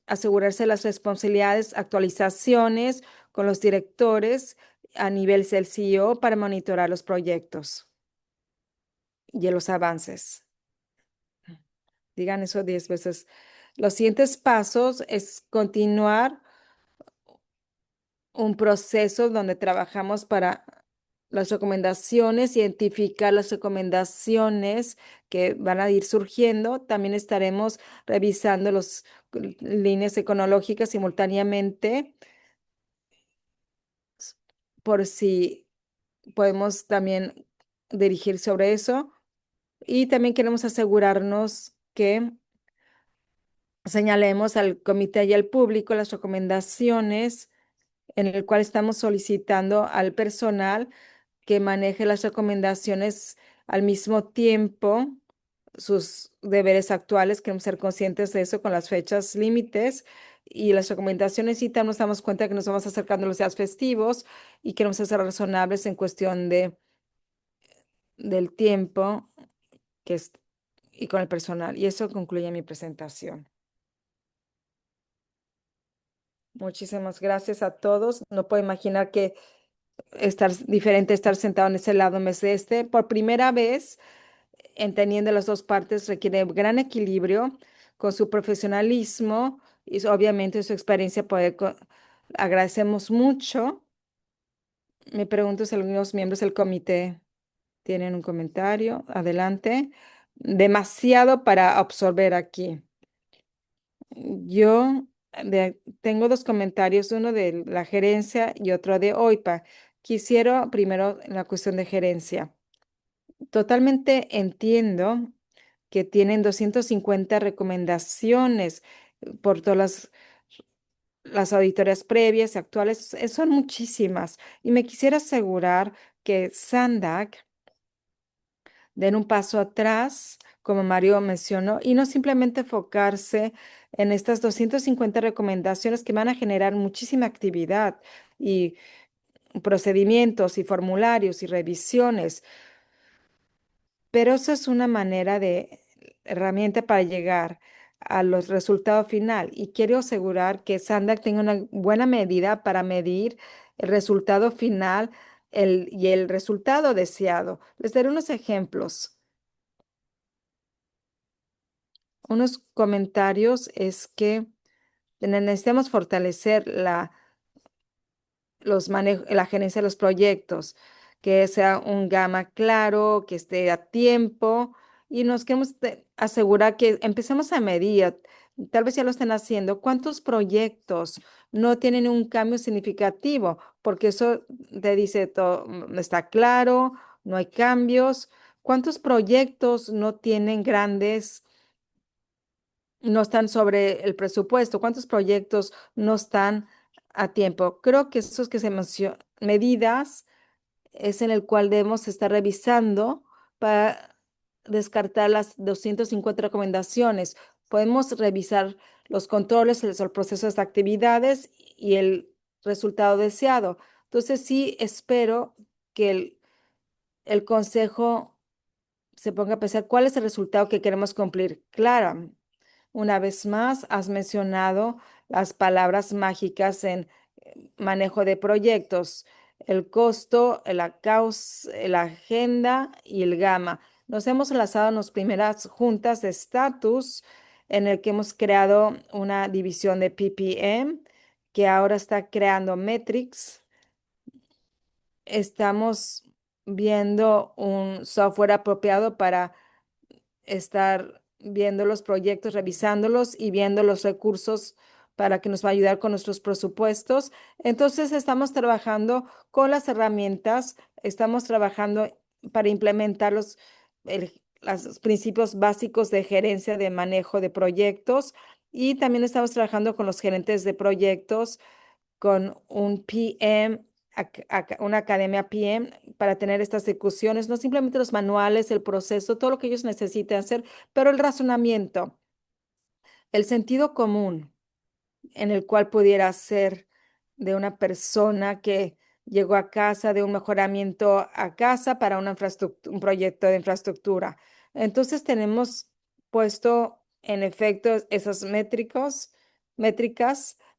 [SPEAKER 2] asegurarse las responsabilidades, actualizaciones con los directores a nivel del CEO para monitorar los proyectos y los avances. Digan eso 10 veces. Los siguientes pasos es continuar un proceso donde trabajamos para las recomendaciones, identificar las recomendaciones que van a ir surgiendo. También estaremos revisando las líneas econológicas simultáneamente por si podemos también dirigir sobre eso. Y también queremos asegurarnos que señalemos al comité y al público las recomendaciones en el cual estamos solicitando al personal que maneje las recomendaciones al mismo tiempo sus deberes actuales. Queremos ser conscientes de eso con las fechas límites y las recomendaciones, y también nos damos cuenta que nos vamos acercando a los días festivos y queremos ser razonables en cuestión del tiempo que es, y con el personal. Y eso concluye mi presentación. Muchísimas gracias a todos. No puedo imaginar que diferente estar sentado en ese lado en vez de este. Por primera vez, entendiendo las dos partes, requiere gran equilibrio con su profesionalismo y obviamente su experiencia. Agradecemos mucho. Me pregunto si algunos miembros del comité tienen un comentario. Adelante. Demasiado para absorber aquí. Yo tengo dos comentarios, uno de la gerencia y otro de OIPA. Quisiera primero la cuestión de gerencia. Totalmente entiendo que tienen 250 recomendaciones por todas las auditorías previas y actuales. Son muchísimas. Y me quisiera asegurar que SANDAC den un paso atrás, como Mario mencionó, y no simplemente enfocarse en estas 250 recomendaciones que van a generar muchísima actividad y procedimientos y formularios y revisiones. Pero eso es una manera de herramienta para llegar a los resultados final, y quiero asegurar que SANDAC tenga una buena medida para medir el resultado final y el resultado deseado. Les daré unos ejemplos. Unos comentarios es que necesitamos fortalecer la gerencia de los proyectos, que sea un gama claro, que esté a tiempo, y nos queremos asegurar que empecemos a medir, tal vez ya lo están haciendo, cuántos proyectos no tienen un cambio significativo, porque eso te dice todo, está claro, no hay cambios. ¿Cuántos proyectos no tienen no están sobre el presupuesto? ¿Cuántos proyectos no están a tiempo? Creo que esos que se mencionan, medidas, es en el cual debemos estar revisando para descartar las 250 recomendaciones. Podemos revisar los controles, los procesos de actividades y el resultado deseado. Entonces, sí espero que el consejo se ponga a pensar cuál es el resultado que queremos cumplir. Clara, una vez más, has mencionado las palabras mágicas en manejo de proyectos: el costo, la agenda y el gama. Nos hemos enlazado en las primeras juntas de estatus en el que hemos creado una división de PPM que ahora está creando metrics. Estamos viendo un software apropiado para estar viendo los proyectos, revisándolos y viendo los recursos para que nos va a ayudar con nuestros presupuestos. Entonces, estamos trabajando con las herramientas, estamos trabajando para implementar los principios básicos de gerencia de manejo de proyectos, y también estamos trabajando con los gerentes de proyectos, con un PM, una academia PM, para tener estas discusiones, no simplemente los manuales, el proceso, todo lo que ellos necesiten hacer, pero el razonamiento, el sentido común en el cual pudiera ser de una persona que llegó a casa, de un mejoramiento a casa para una un proyecto de infraestructura. Entonces tenemos puesto en efecto esas métricas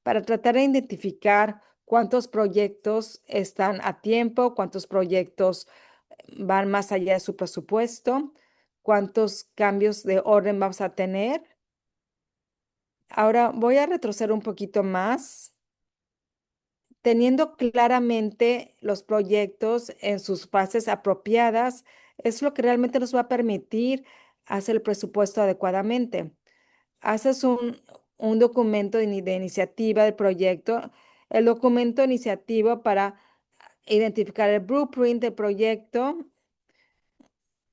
[SPEAKER 2] para tratar de identificar cuántos proyectos están a tiempo, cuántos proyectos van más allá de su presupuesto, cuántos cambios de orden vamos a tener. Ahora voy a retroceder un poquito más. Teniendo claramente los proyectos en sus fases apropiadas, es lo que realmente nos va a permitir hacer el presupuesto adecuadamente. Haces un documento de iniciativa del proyecto, el documento iniciativo para identificar el blueprint del proyecto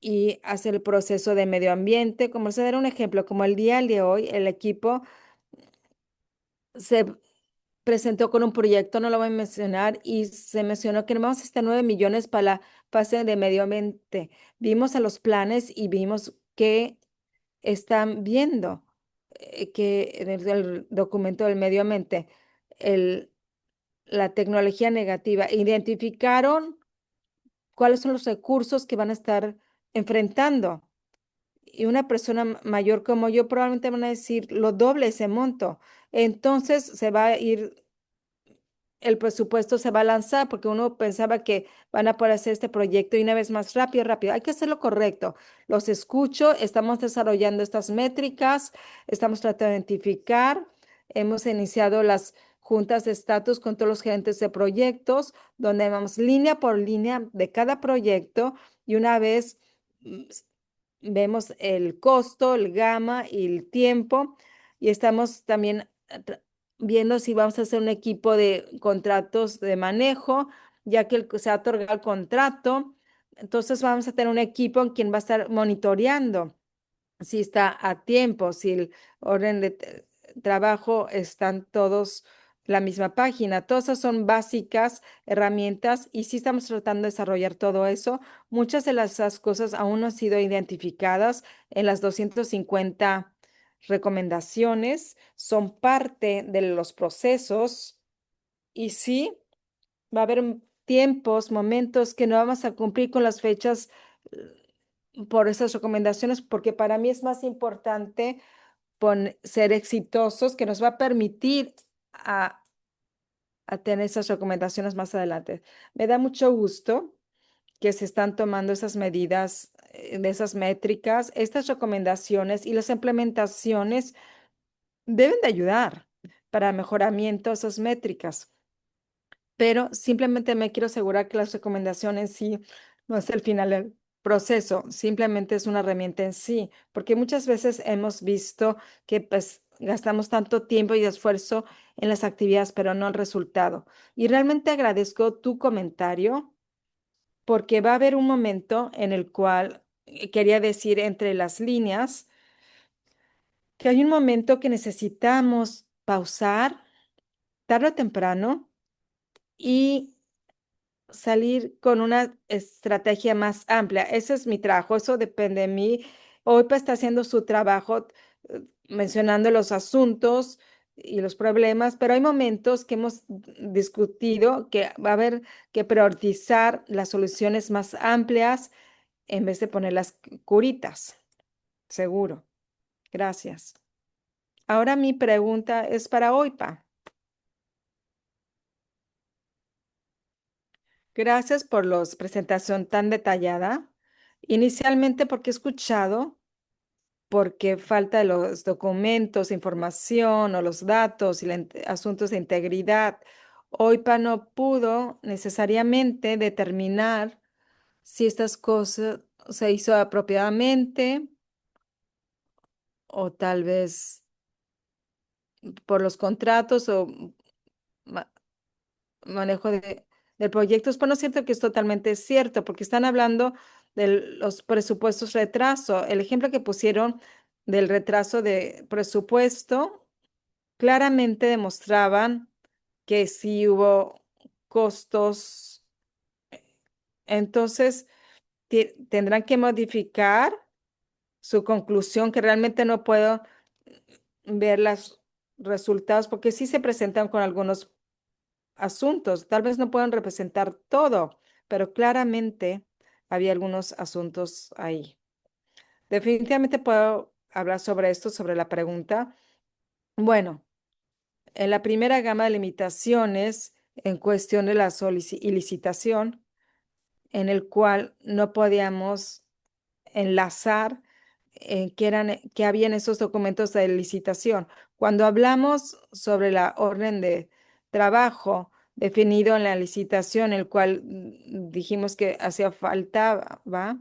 [SPEAKER 2] y hacer el proceso de medio ambiente. Como se dará un ejemplo, como el día de hoy, el equipo se presentó con un proyecto, no lo voy a mencionar, y se mencionó que vamos a estar 9 millones para la fase de medio ambiente. Vimos a los planes y vimos que están viendo que en el documento del medio ambiente, el, la tecnología negativa, identificaron cuáles son los recursos que van a estar enfrentando. Y una persona mayor como yo probablemente van a decir lo doble ese monto. Entonces se va a ir, el presupuesto se va a lanzar porque uno pensaba que van a poder hacer este proyecto y una vez más rápido, rápido. Hay que hacerlo correcto. Los escucho, estamos desarrollando estas métricas, estamos tratando de identificar, hemos iniciado las juntas de estatus con todos los gerentes de proyectos, donde vamos línea por línea de cada proyecto y una vez vemos el costo, el gama y el tiempo y estamos también viendo si vamos a hacer un equipo de contratos de manejo, ya que se ha otorgado el contrato. Entonces vamos a tener un equipo en quien va a estar monitoreando si está a tiempo, si el orden de trabajo están todos en la misma página. Todas esas son básicas herramientas y sí estamos tratando de desarrollar todo eso. Muchas de esas cosas aún no han sido identificadas en las 250 recomendaciones, son parte de los procesos y sí, va a haber tiempos, momentos que no vamos a cumplir con las fechas por esas recomendaciones, porque para mí es más importante ser exitosos, que nos va a permitir a tener esas recomendaciones más adelante. Me da mucho gusto que se están tomando esas medidas, de esas métricas, estas recomendaciones y las implementaciones deben de ayudar para mejoramiento de esas métricas, pero simplemente me quiero asegurar que las recomendaciones sí no es el final del proceso, simplemente es una herramienta en sí, porque muchas veces hemos visto que pues gastamos tanto tiempo y esfuerzo en las actividades, pero no el resultado. Y realmente agradezco tu comentario porque va a haber un momento en el cual quería decir entre las líneas que hay un momento que necesitamos pausar tarde o temprano y salir con una estrategia más amplia. Ese es mi trabajo, eso depende de mí. OIPA está haciendo su trabajo mencionando los asuntos y los problemas, pero hay momentos que hemos discutido que va a haber que priorizar las soluciones más amplias en vez de poner las curitas. Seguro. Gracias. Ahora mi pregunta es para OIPA. Gracias por la presentación tan detallada. Inicialmente porque he escuchado, porque falta de los documentos, información o los datos y asuntos de integridad. OIPA no pudo necesariamente determinar si estas cosas se hizo apropiadamente o tal vez por los contratos o ma- manejo de proyectos, pero no siento que es totalmente cierto, porque están hablando de los presupuestos retraso. El ejemplo que pusieron del retraso de presupuesto claramente demostraban que sí hubo costos. Entonces, tendrán que modificar su conclusión, que realmente no puedo ver los resultados, porque sí se presentan con algunos asuntos. Tal vez no puedan representar todo, pero claramente había algunos asuntos ahí. Definitivamente puedo hablar sobre esto, sobre la pregunta. Bueno, en la primera gama de limitaciones en cuestión de la licitación, en el cual no podíamos enlazar que habían esos documentos de licitación. Cuando hablamos sobre la orden de trabajo definido en la licitación, el cual dijimos que hacía falta, ¿va?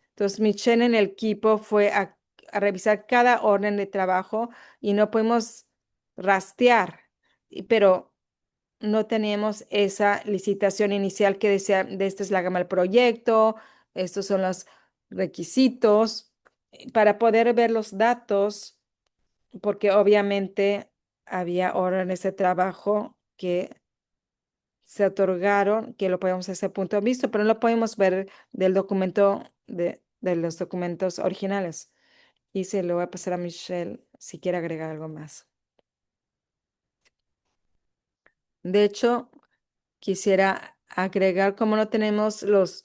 [SPEAKER 2] Entonces, Michelle en el equipo fue a revisar cada orden de trabajo y no pudimos rastrear, pero no teníamos esa licitación inicial que decía, de esta es la gama del proyecto, estos son los requisitos, para poder ver los datos, porque obviamente había órdenes de trabajo que se otorgaron, que lo podemos hacer punto de vista, pero no lo podemos ver del documento de los documentos originales. Y se lo voy a pasar a Michelle si quiere agregar algo más. De hecho, quisiera agregar, como no tenemos los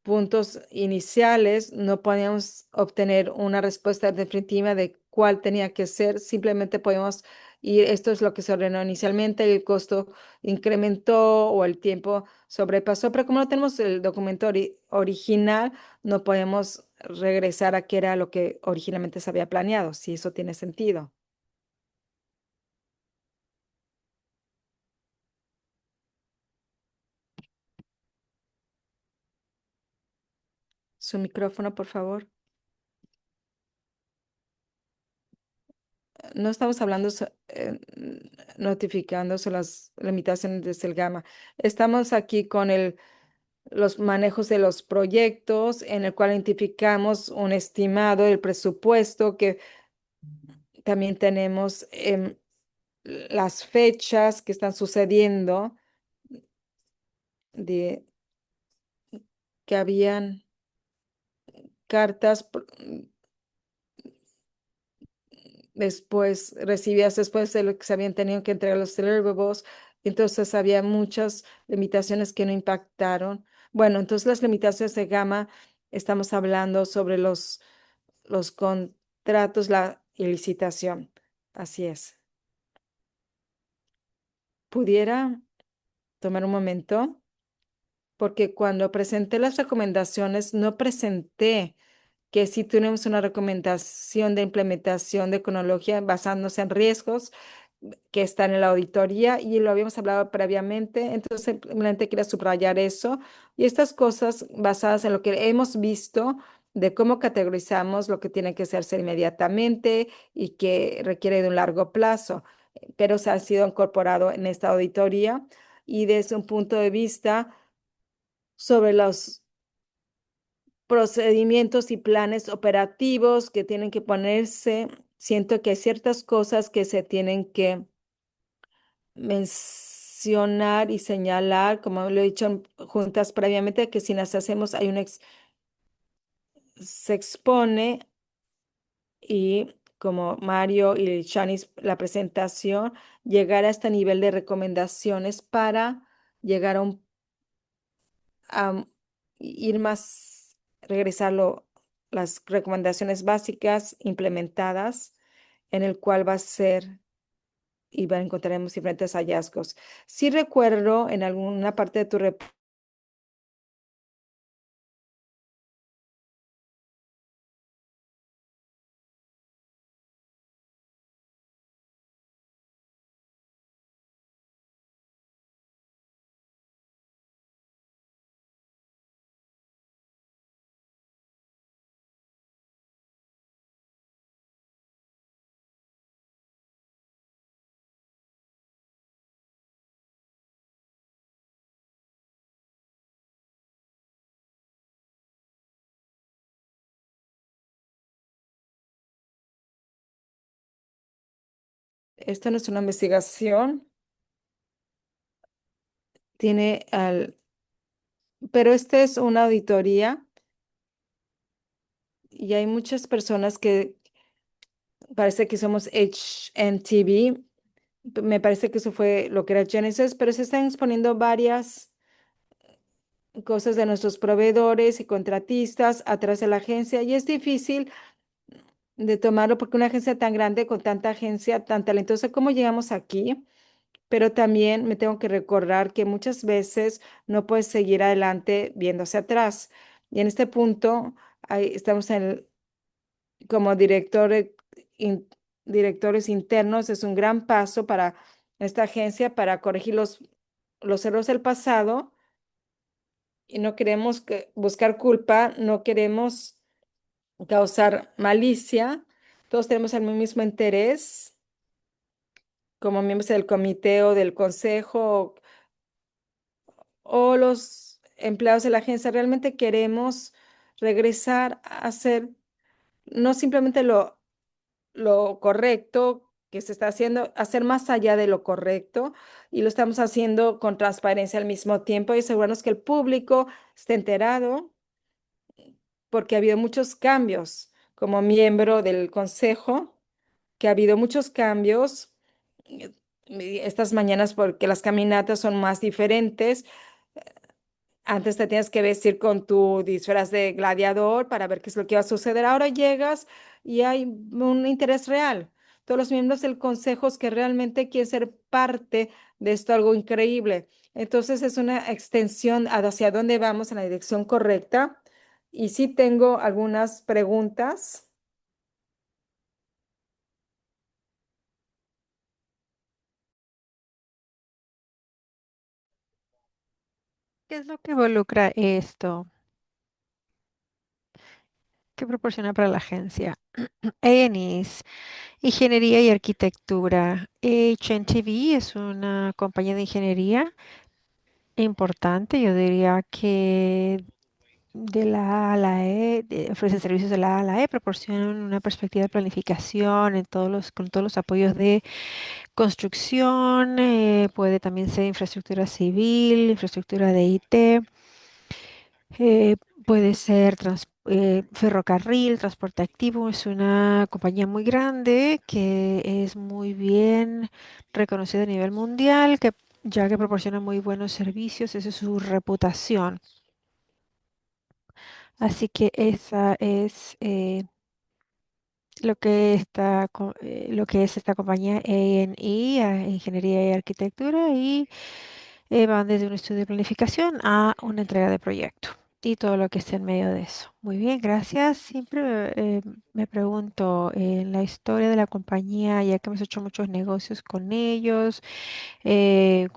[SPEAKER 2] puntos iniciales, no podíamos obtener una respuesta definitiva de cuál tenía que ser. Simplemente podemos ir, esto es lo que se ordenó inicialmente, el costo incrementó o el tiempo sobrepasó, pero como no tenemos el documento original, no podemos regresar a qué era lo que originalmente se había planeado, si eso tiene sentido. Su micrófono, por favor. No estamos hablando, notificando sobre las limitaciones de Selgama. Estamos aquí con los manejos de los proyectos en el cual identificamos un estimado del presupuesto que también tenemos las fechas que están sucediendo de que habían cartas después, recibidas después de lo que se habían tenido que entregar los deliverables. Entonces había muchas limitaciones que no impactaron. Bueno, entonces las limitaciones de gama, estamos hablando sobre los contratos, la y licitación. Así es. ¿Pudiera tomar un momento? Porque cuando presenté las recomendaciones, no presenté que si tenemos una recomendación de implementación de cronología basándose en riesgos que están en la auditoría y lo habíamos hablado previamente, entonces simplemente quería subrayar eso y estas cosas basadas en lo que hemos visto de cómo categorizamos lo que tiene que hacerse inmediatamente y que requiere de un largo plazo, pero se ha sido incorporado en esta auditoría y desde un punto de vista sobre los procedimientos y planes operativos que tienen que ponerse. Siento que hay ciertas cosas que se tienen que mencionar y señalar, como lo he dicho en juntas previamente, que si las hacemos hay se expone y como Mario y Shanice, la presentación, llegar a este nivel de recomendaciones para llegar a ir más, regresarlo, las recomendaciones básicas implementadas, en el cual va a ser y encontraremos diferentes hallazgos. Sí recuerdo en alguna parte de tu Esta no es una investigación, tiene pero esta es una auditoría y hay muchas personas que parece que somos HNTV. Me parece que eso fue lo que era Genesis, pero se están exponiendo varias cosas de nuestros proveedores y contratistas a través de la agencia y es difícil de tomarlo porque una agencia tan grande con tanta agencia tan talentosa, ¿cómo llegamos aquí? Pero también me tengo que recordar que muchas veces no puedes seguir adelante viendo hacia atrás. Y en este punto estamos como in- directores internos. Es un gran paso para esta agencia para corregir los errores del pasado y no queremos buscar culpa, no queremos causar malicia. Todos tenemos el mismo interés como miembros del comité o del consejo o los empleados de la agencia. Realmente queremos regresar a hacer no simplemente lo correcto que se está haciendo, hacer más allá de lo correcto y lo estamos haciendo con transparencia al mismo tiempo y asegurarnos que el público esté enterado porque ha habido muchos cambios como miembro del consejo, que ha habido muchos cambios eh, estas mañanas porque las caminatas son más diferentes. Antes te tienes que vestir con tu disfraz de gladiador para ver qué es lo que va a suceder. Ahora llegas y hay un interés real. Todos los miembros del consejo que realmente quieren ser parte de esto, algo increíble. Entonces es una extensión hacia dónde vamos en la dirección correcta. Y sí tengo algunas preguntas.
[SPEAKER 3] ¿Qué es lo que involucra esto? ¿Qué proporciona para la agencia? A&Es, Ingeniería y Arquitectura. HNTV es una compañía de ingeniería importante, yo diría que de la A a la E, ofrecen servicios de la A a la E, proporcionan una perspectiva de planificación con todos los apoyos de construcción, puede también ser infraestructura civil, infraestructura de IT, eh, puede ser ferrocarril, transporte activo. Es una compañía muy grande que es muy bien reconocida a nivel mundial, ya que proporciona muy buenos servicios, esa es su reputación. Así que esa es lo que es esta compañía A&E, Ingeniería y Arquitectura, y van desde un estudio de planificación a una entrega de proyecto y todo lo que está en medio de eso. Muy bien, gracias. Siempre me pregunto en la historia de la compañía, ya que hemos hecho muchos negocios con ellos,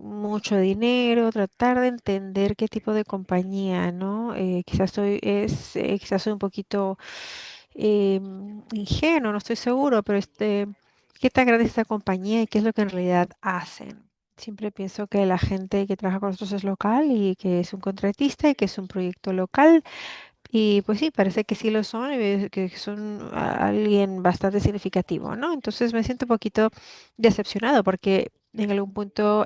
[SPEAKER 3] mucho dinero, tratar de entender qué tipo de compañía, ¿no? Quizás soy un poquito ingenuo, no estoy seguro, pero ¿qué tan grande es esta compañía y qué es lo que en realidad hacen? Siempre pienso que la gente que trabaja con nosotros es local y que es un contratista y que es un proyecto local. Y pues sí, parece que sí lo son y que son alguien bastante significativo, ¿no? Entonces me siento un poquito decepcionado porque en algún punto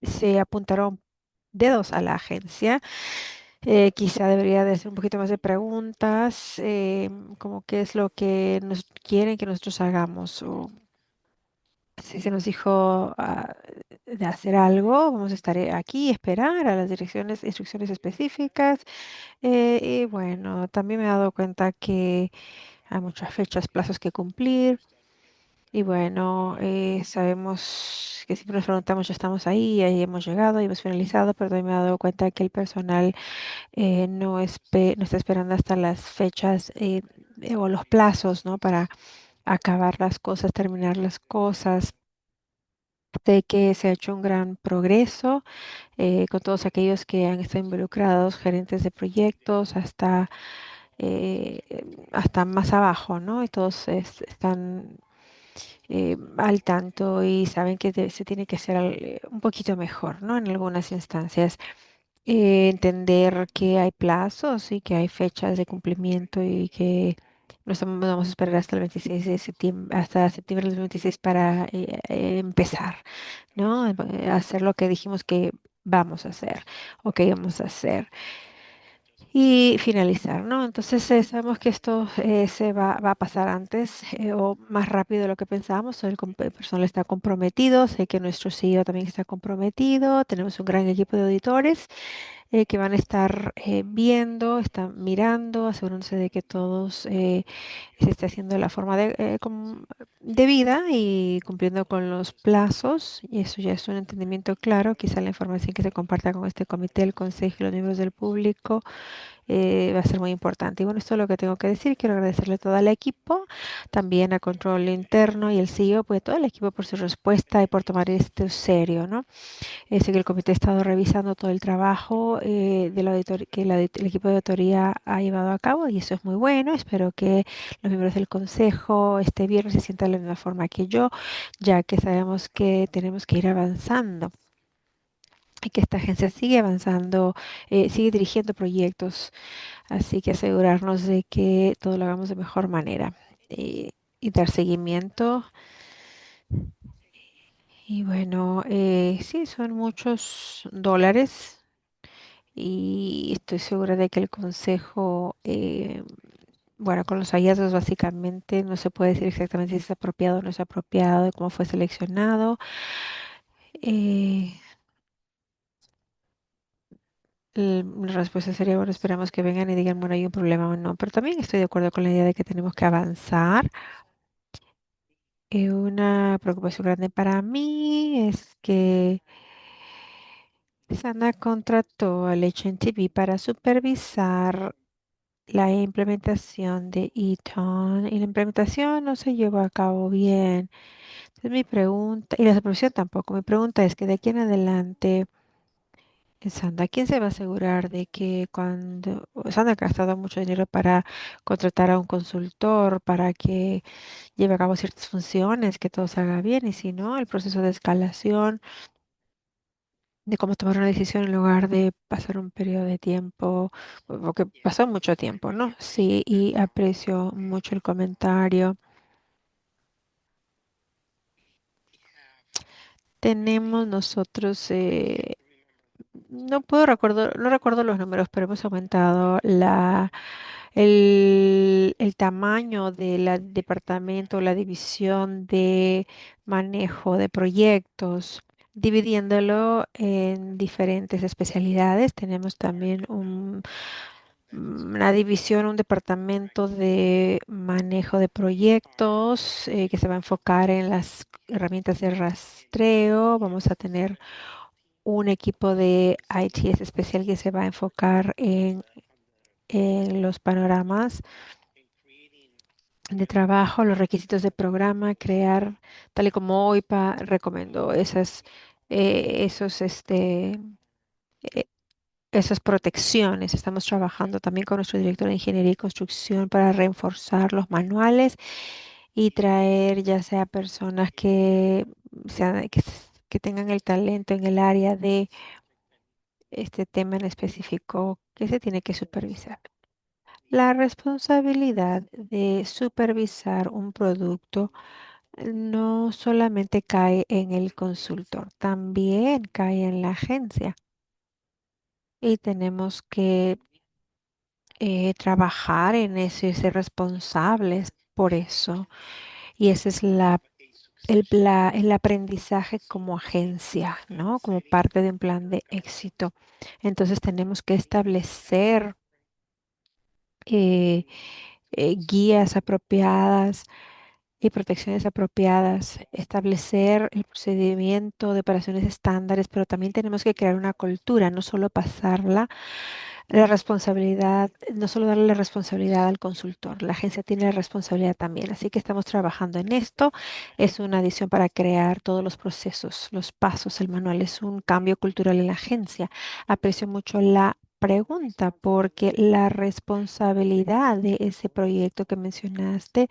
[SPEAKER 3] se apuntaron dedos a la agencia. Quizá debería de hacer un poquito más de preguntas, como qué es lo que nos quieren que nosotros hagamos. O si se nos dijo de hacer algo, vamos a estar aquí, esperar a las instrucciones específicas. Y bueno, también me he dado cuenta que hay muchas fechas, plazos que cumplir. Y bueno, sabemos que siempre nos preguntamos, ya estamos ahí, ahí hemos llegado, y hemos finalizado, pero también me he dado cuenta que el personal no está esperando hasta las fechas o los plazos, ¿no? Para acabar las cosas, terminar las cosas. Sé que se ha hecho un gran progreso con todos aquellos que han estado involucrados, gerentes de proyectos, hasta más abajo, ¿no? Y todos están al tanto y saben que se tiene que hacer un poquito mejor, ¿no? En algunas instancias. Entender que hay plazos y que hay fechas de cumplimiento y que no vamos a esperar hasta el 26 de septiembre, hasta septiembre del 26 para empezar, ¿no? Hacer lo que dijimos que vamos a hacer o que íbamos a hacer y finalizar, ¿no? Entonces sabemos que esto va a pasar antes o más rápido de lo que pensábamos. El personal está comprometido, sé que nuestro CEO también está comprometido, tenemos un gran equipo de auditores que van a estar viendo, están mirando, asegurándose de que todos se esté haciendo de la forma debida y cumpliendo con los plazos. Y eso ya es un entendimiento claro. Quizá la información que se comparta con este comité, el consejo y los miembros del público va a ser muy importante. Y bueno, esto es lo que tengo que decir. Quiero agradecerle a todo el equipo, también a Control Interno y el CEO, pues todo el equipo por su respuesta y por tomar esto serio, ¿no? Sé que el comité ha estado revisando todo el trabajo que el equipo de auditoría ha llevado a cabo y eso es muy bueno. Espero que los miembros del consejo este viernes se sientan de la misma forma que yo, ya que sabemos que tenemos que ir avanzando y que esta agencia sigue avanzando, sigue dirigiendo proyectos, así que asegurarnos de que todo lo hagamos de mejor manera. y dar seguimiento. Y bueno, sí, son muchos dólares y estoy segura de que el consejo, bueno, con los hallazgos básicamente no se puede decir exactamente si es apropiado o no es apropiado, cómo fue seleccionado. Eh, la respuesta sería, bueno, esperamos que vengan y digan, bueno, hay un problema o no, pero también estoy de acuerdo con la idea de que tenemos que avanzar. Una preocupación grande para mí es que Sana contrató al HNTV para supervisar la implementación de Eton y la implementación no se llevó a cabo bien. Entonces mi pregunta, y la supervisión tampoco, mi pregunta es que de aquí en adelante, Sandra, ¿quién se va a asegurar de que cuando Sandra ha gastado mucho dinero para contratar a un consultor para que lleve a cabo ciertas funciones, que todo salga bien, y si no, el proceso de escalación, de cómo tomar una decisión en lugar de pasar un periodo de tiempo, porque pasó mucho tiempo, ¿no? Sí, y aprecio mucho el comentario. Tenemos nosotros, no recuerdo los números, pero hemos aumentado el tamaño del departamento, la división de manejo de proyectos, dividiéndolo en diferentes especialidades. Tenemos también una división, un departamento de manejo de proyectos que se va a enfocar en las herramientas de rastreo. Vamos a tener un equipo de ITS especial que se va a enfocar en los panoramas de trabajo, los requisitos de programa, crear, tal y como OIPA recomendó, esos, eh, esas protecciones. Estamos trabajando también con nuestro director de Ingeniería y Construcción para reforzar los manuales y traer ya sea personas que tengan el talento en el área de este tema en específico que se tiene que supervisar. La responsabilidad de supervisar un producto no solamente cae en el consultor, también cae en la agencia y tenemos que trabajar en eso y ser responsables por eso. Y ese es el aprendizaje como agencia, ¿no? Como parte de un plan de éxito. Entonces tenemos que establecer eh, guías apropiadas y protecciones apropiadas, establecer el procedimiento de operaciones estándares, pero también tenemos que crear una cultura, no solo pasarla la responsabilidad, no solo darle la responsabilidad al consultor, la agencia tiene la responsabilidad también. Así que estamos trabajando en esto. Es una adición para crear todos los procesos, los pasos, el manual. Es un cambio cultural en la agencia. Aprecio mucho la pregunta porque la responsabilidad de ese proyecto que mencionaste,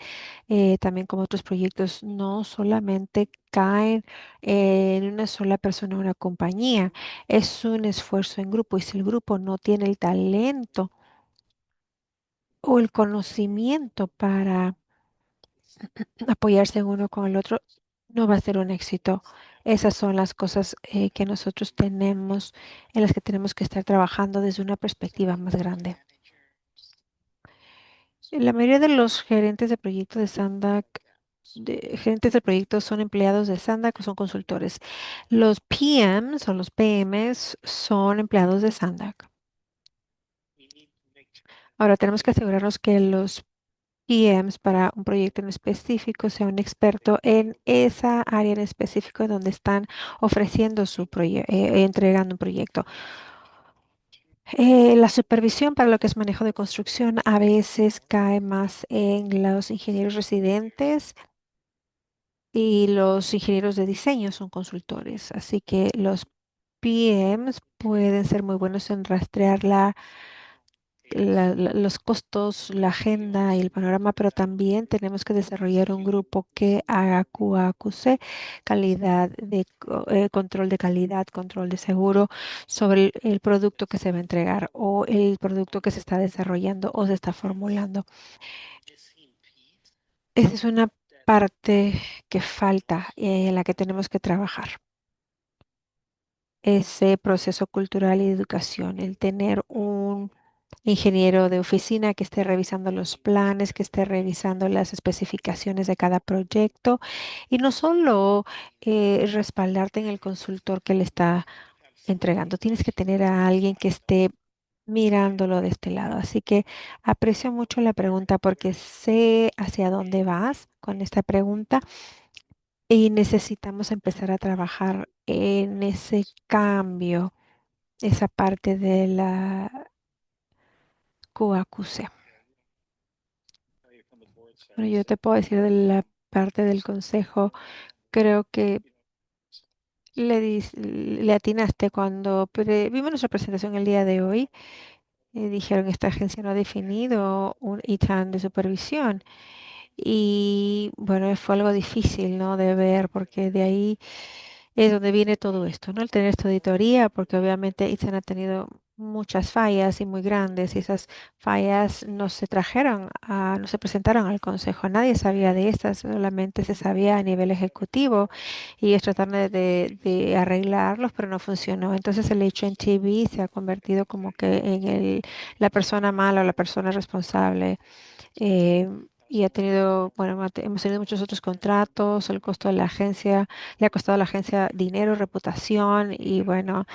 [SPEAKER 3] también como otros proyectos, no solamente caen en una sola persona o una compañía. Es un esfuerzo en grupo y si el grupo no tiene el talento o el conocimiento para apoyarse uno con el otro, no va a ser un éxito. Esas son las cosas que nosotros tenemos, en las que tenemos que estar trabajando desde una perspectiva más grande. La mayoría de los gerentes de proyectos de Sandac, gerentes de proyectos son empleados de Sandac o son consultores. Los PMs o los PMs son empleados de Sandac. Ahora tenemos que asegurarnos que los PMs para un proyecto en específico sea un experto en esa área en específico donde están ofreciendo entregando un proyecto. La supervisión para lo que es manejo de construcción a veces cae más en los ingenieros residentes y los ingenieros de diseño son consultores. Así que los PMs pueden ser muy buenos en rastrear los costos, la agenda y el panorama, pero también tenemos que desarrollar un grupo que haga QA/QC, control de calidad, control de seguro sobre el producto que se va a entregar o el producto que se está desarrollando o se está formulando. Esa es una parte que falta en la que tenemos que trabajar. Ese proceso cultural y de educación, el tener un ingeniero de oficina que esté revisando los planes, que esté revisando las especificaciones de cada proyecto y no solo respaldarte en el consultor que le está entregando, tienes que tener a alguien que esté mirándolo de este lado. Así que aprecio mucho la pregunta porque sé hacia dónde vas con esta pregunta y necesitamos empezar a trabajar en ese cambio, esa parte de la QAQC. Bueno, yo te puedo decir de la parte del consejo, creo que le atinaste cuando vimos nuestra presentación el día de hoy. Dijeron, esta agencia no ha definido un ITAN de supervisión. Y bueno, fue algo difícil, ¿no? De ver, porque de ahí es donde viene todo esto, ¿no? El tener esta auditoría, porque obviamente ITSAN ha tenido muchas fallas y muy grandes, y esas fallas no se presentaron al Consejo. Nadie sabía de estas, solamente se sabía a nivel ejecutivo, y ellos trataron de arreglarlos, pero no funcionó. Entonces el HNTB se ha convertido como que en la persona mala o la persona responsable eh, y ha tenido, bueno, hemos tenido muchos otros contratos, el costo de la agencia, le ha costado a la agencia dinero, reputación y bueno,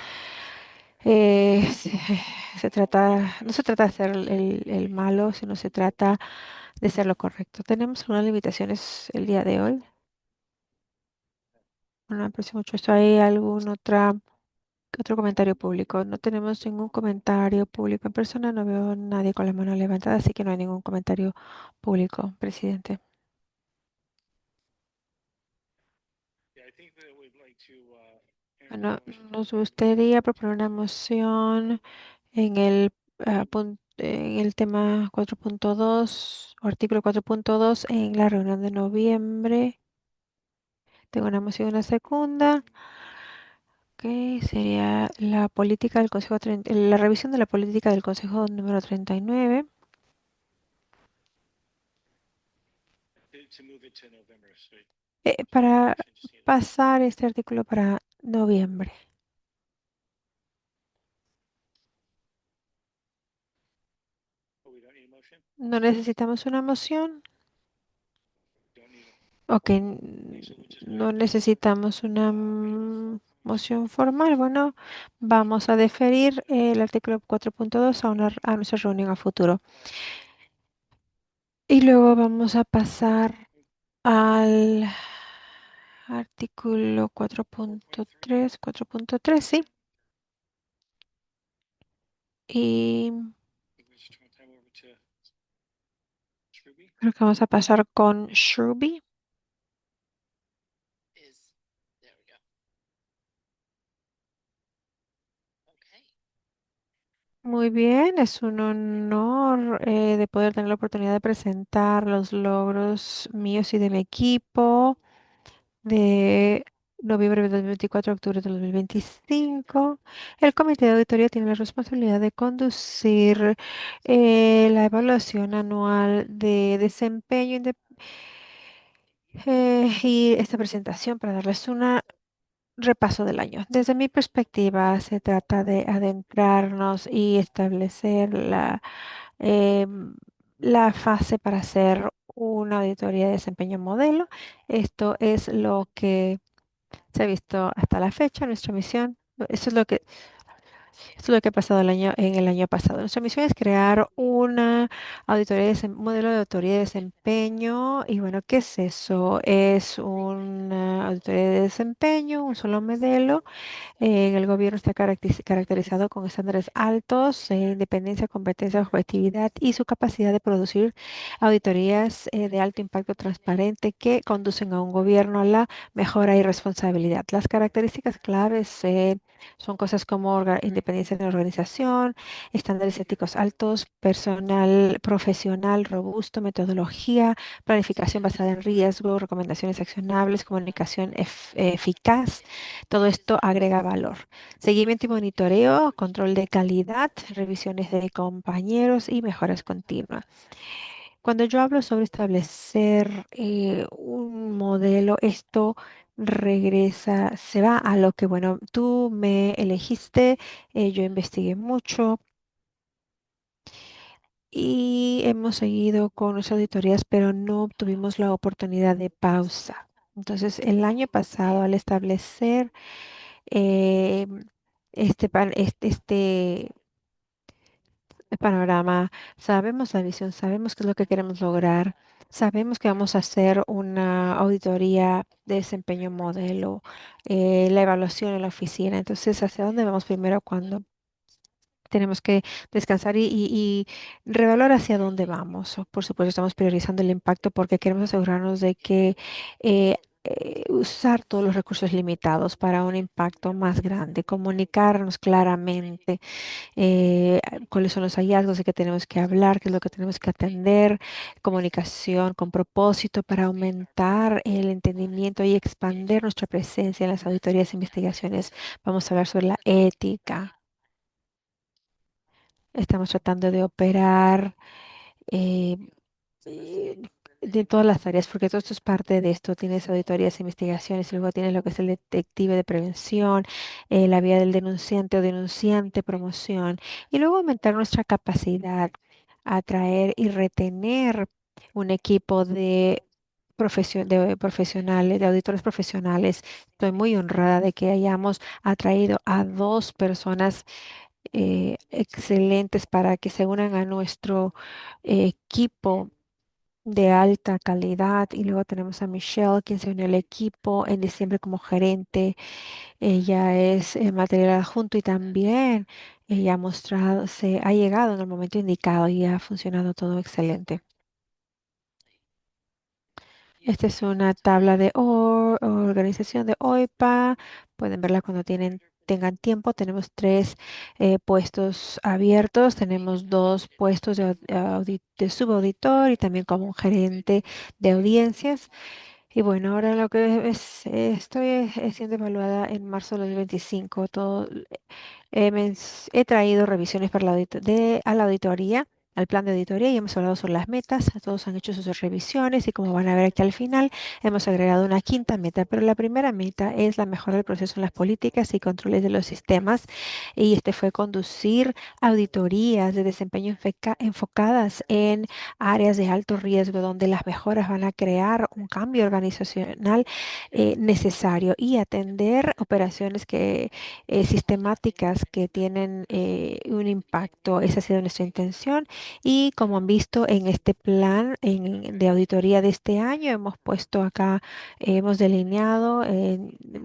[SPEAKER 3] no se trata de ser el malo, sino se trata de ser lo correcto. Tenemos algunas limitaciones el día de hoy. Bueno, aprecio mucho esto. ¿Hay otro comentario público? No tenemos ningún comentario público en persona, no veo nadie con la mano levantada, así que no hay ningún comentario público, presidente. Bueno, nos gustaría proponer una moción en en el tema 4.2 o artículo 4.2 en la reunión de noviembre. Tengo una moción y una segunda, que sería la política del Consejo, la revisión de la política del Consejo número 39. Para pasar este artículo para noviembre. No necesitamos una moción. Ok, no necesitamos una moción formal. Bueno, vamos a deferir el artículo 4.2 a nuestra reunión a futuro. Y luego vamos a pasar al artículo 4.3, sí. Y creo que vamos a pasar con Shrubi. Muy bien, es un honor de poder tener la oportunidad de presentar los logros míos y de mi equipo de noviembre de 2024 a octubre de 2025. El comité de auditoría tiene la responsabilidad de conducir la evaluación anual de desempeño y esta presentación para darles un repaso del año. Desde mi perspectiva, se trata de adentrarnos y establecer em, la fase para hacer una auditoría de desempeño modelo. Esto es lo que se ha visto hasta la fecha, nuestra misión. Esto es lo que ha pasado en el año pasado. Nuestra misión es crear una modelo de auditoría de desempeño. Y bueno, ¿qué es eso? Es una auditoría de desempeño, un solo modelo el gobierno está caracterizado con estándares altos, independencia, competencia, objetividad y su capacidad de producir auditorías de alto impacto transparente que conducen a un gobierno a la mejora y responsabilidad. Las características claves son cosas como independencia de la organización, estándares éticos altos, personal profesional robusto, metodología, planificación basada en riesgo, recomendaciones accionables, comunicación eficaz. Todo esto agrega valor. Seguimiento y monitoreo, control de calidad, revisiones de compañeros y mejoras continuas. Cuando yo hablo sobre establecer un modelo, esto regresa, se va a lo que, bueno, tú me elegiste, yo investigué mucho y hemos seguido con nuestras auditorías, pero no tuvimos la oportunidad de pausa. Entonces, el año pasado, al establecer eh, este panorama, sabemos la visión, sabemos qué es lo que queremos lograr, sabemos que vamos a hacer una auditoría de desempeño modelo, la evaluación en la oficina. Entonces, ¿hacia dónde vamos primero cuando tenemos que descansar y revelar hacia dónde vamos? Por supuesto, estamos priorizando el impacto porque queremos asegurarnos de que usar todos los recursos limitados para un impacto más grande, comunicarnos claramente eh, cuáles son los hallazgos de que tenemos que hablar, qué es lo que tenemos que atender, comunicación con propósito para aumentar el entendimiento y expandir nuestra presencia en las auditorías e investigaciones. Vamos a hablar sobre la ética. Estamos tratando de operar eh, eh, de todas las áreas, porque todo esto es parte de esto. Tienes auditorías, investigaciones, y luego tienes lo que es el detective de prevención, la vía del denunciante o denunciante, promoción, y luego aumentar nuestra capacidad, atraer y retener un equipo de profesionales, de auditores profesionales. Estoy muy honrada de que hayamos atraído a dos personas excelentes para que se unan a nuestro equipo de alta calidad. Y luego tenemos a Michelle, quien se unió al equipo en diciembre como gerente. Ella es material adjunto y también ella ha mostrado, se ha llegado en el momento indicado y ha funcionado todo excelente. Esta es una tabla de organización de OIPA. Pueden verla cuando tengan tiempo. Tenemos tres puestos abiertos. Tenemos dos puestos de subauditor y también como un gerente de audiencias. Y bueno, ahora lo que estoy siendo evaluada en marzo del 2025. He traído revisiones para a la auditoría, al plan de auditoría y hemos hablado sobre las metas. Todos han hecho sus revisiones y como van a ver aquí al final, hemos agregado una quinta meta. Pero la primera meta es la mejora del proceso en las políticas y controles de los sistemas. Y este fue conducir auditorías de desempeño enfocadas en áreas de alto riesgo donde las mejoras van a crear un cambio organizacional necesario y atender operaciones sistemáticas que tienen un impacto. Esa ha sido nuestra intención. Y como han visto en este plan de auditoría de este año, hemos puesto acá, hemos delineado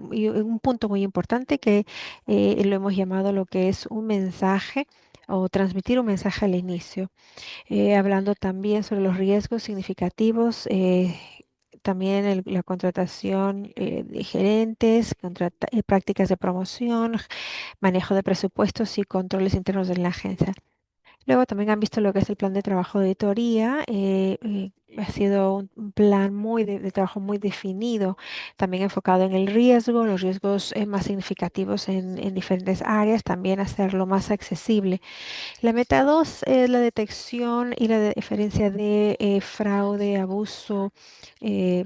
[SPEAKER 3] y un punto muy importante que lo hemos llamado lo que es un mensaje o transmitir un mensaje al inicio, hablando también sobre los riesgos significativos. También la contratación de gerentes, prácticas de promoción, manejo de presupuestos y controles internos de la agencia. Luego también han visto lo que es el plan de trabajo de auditoría. Ha sido un plan de trabajo muy definido, también enfocado en el riesgo, los riesgos más significativos en diferentes áreas, también hacerlo más accesible. La meta 2 es la detección y la diferencia de fraude, abuso,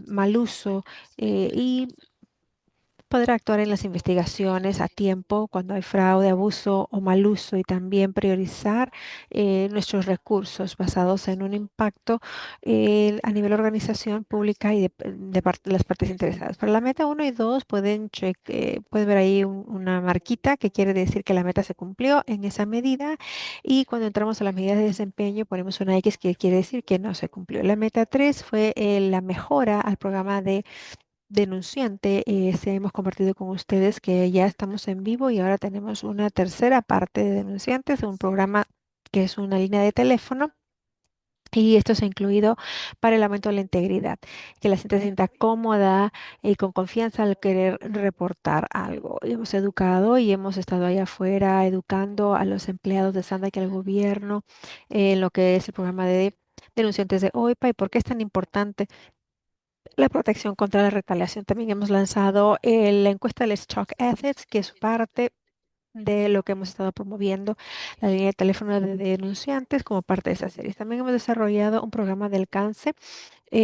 [SPEAKER 3] mal uso y poder actuar en las investigaciones a tiempo cuando hay fraude, abuso o mal uso y también priorizar nuestros recursos basados en un impacto a nivel organización pública y de las partes interesadas. Para la meta uno y 2 pueden ver ahí una marquita que quiere decir que la meta se cumplió en esa medida y cuando entramos a las medidas de desempeño ponemos una X que quiere decir que no se cumplió. La meta 3 fue la mejora al programa de denunciante. Hemos compartido con ustedes que ya estamos en vivo y ahora tenemos una tercera parte de denunciantes, un programa que es una línea de teléfono. Y esto se ha incluido para el aumento de la integridad, que la gente se sienta cómoda y con confianza al querer reportar algo. Y hemos educado y hemos estado allá afuera educando a los empleados de Sanda y al gobierno en lo que es el programa de denunciantes de OIPA y por qué es tan importante la protección contra la retaliación. También hemos lanzado la encuesta del Stock Ethics, que es parte de lo que hemos estado promoviendo, la línea de teléfono de denunciantes como parte de esa serie. También hemos desarrollado un programa de alcance.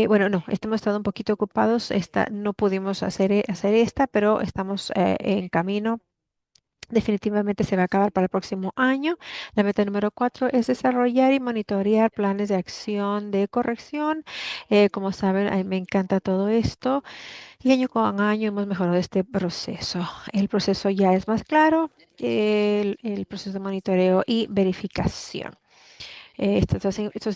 [SPEAKER 3] Bueno, no, hemos estado un poquito ocupados. No pudimos hacer esta, pero estamos en camino. Definitivamente se va a acabar para el próximo año. La meta número 4 es desarrollar y monitorear planes de acción de corrección. Como saben, a mí me encanta todo esto y año con año hemos mejorado este proceso. El proceso ya es más claro, el proceso de monitoreo y verificación.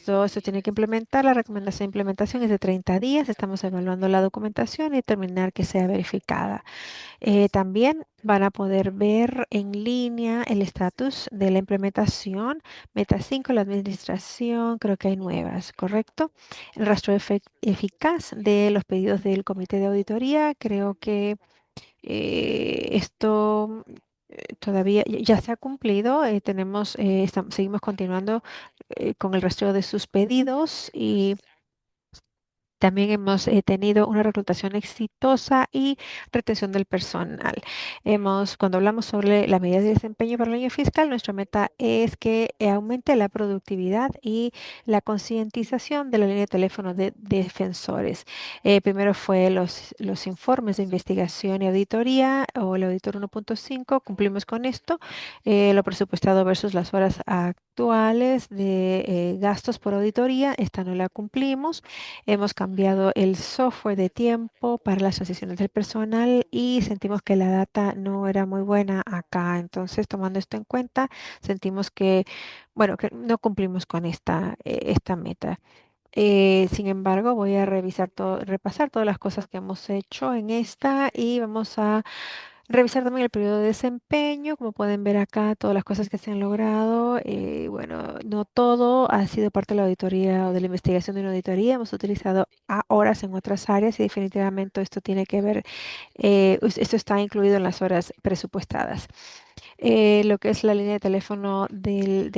[SPEAKER 3] Todo se tiene que implementar. La recomendación de implementación es de 30 días. Estamos evaluando la documentación y determinar que sea verificada. También van a poder ver en línea el estatus de la implementación. Meta 5, la administración, creo que hay nuevas, ¿correcto? El rastro eficaz de los pedidos del comité de auditoría, creo que esto todavía ya se ha cumplido. Seguimos continuando con el resto de sus pedidos y también hemos tenido una reclutación exitosa y retención del personal. Cuando hablamos sobre la medida de desempeño para el año fiscal, nuestra meta es que aumente la productividad y la concientización de la línea de teléfono de defensores. Primero fue los informes de investigación y auditoría o el auditor 1.5. Cumplimos con esto. Lo presupuestado versus las horas actuales de gastos por auditoría, esta no la cumplimos. Hemos cambiado el software de tiempo para las asociaciones del personal y sentimos que la data no era muy buena acá. Entonces, tomando esto en cuenta, sentimos que, bueno, que no cumplimos con esta meta. Sin embargo, voy a repasar todas las cosas que hemos hecho en esta y vamos a revisar también el periodo de desempeño. Como pueden ver acá, todas las cosas que se han logrado. Bueno, no todo ha sido parte de la auditoría o de la investigación de una auditoría. Hemos utilizado horas en otras áreas y definitivamente esto tiene que ver, esto está incluido en las horas presupuestadas. Lo que es la línea de teléfono del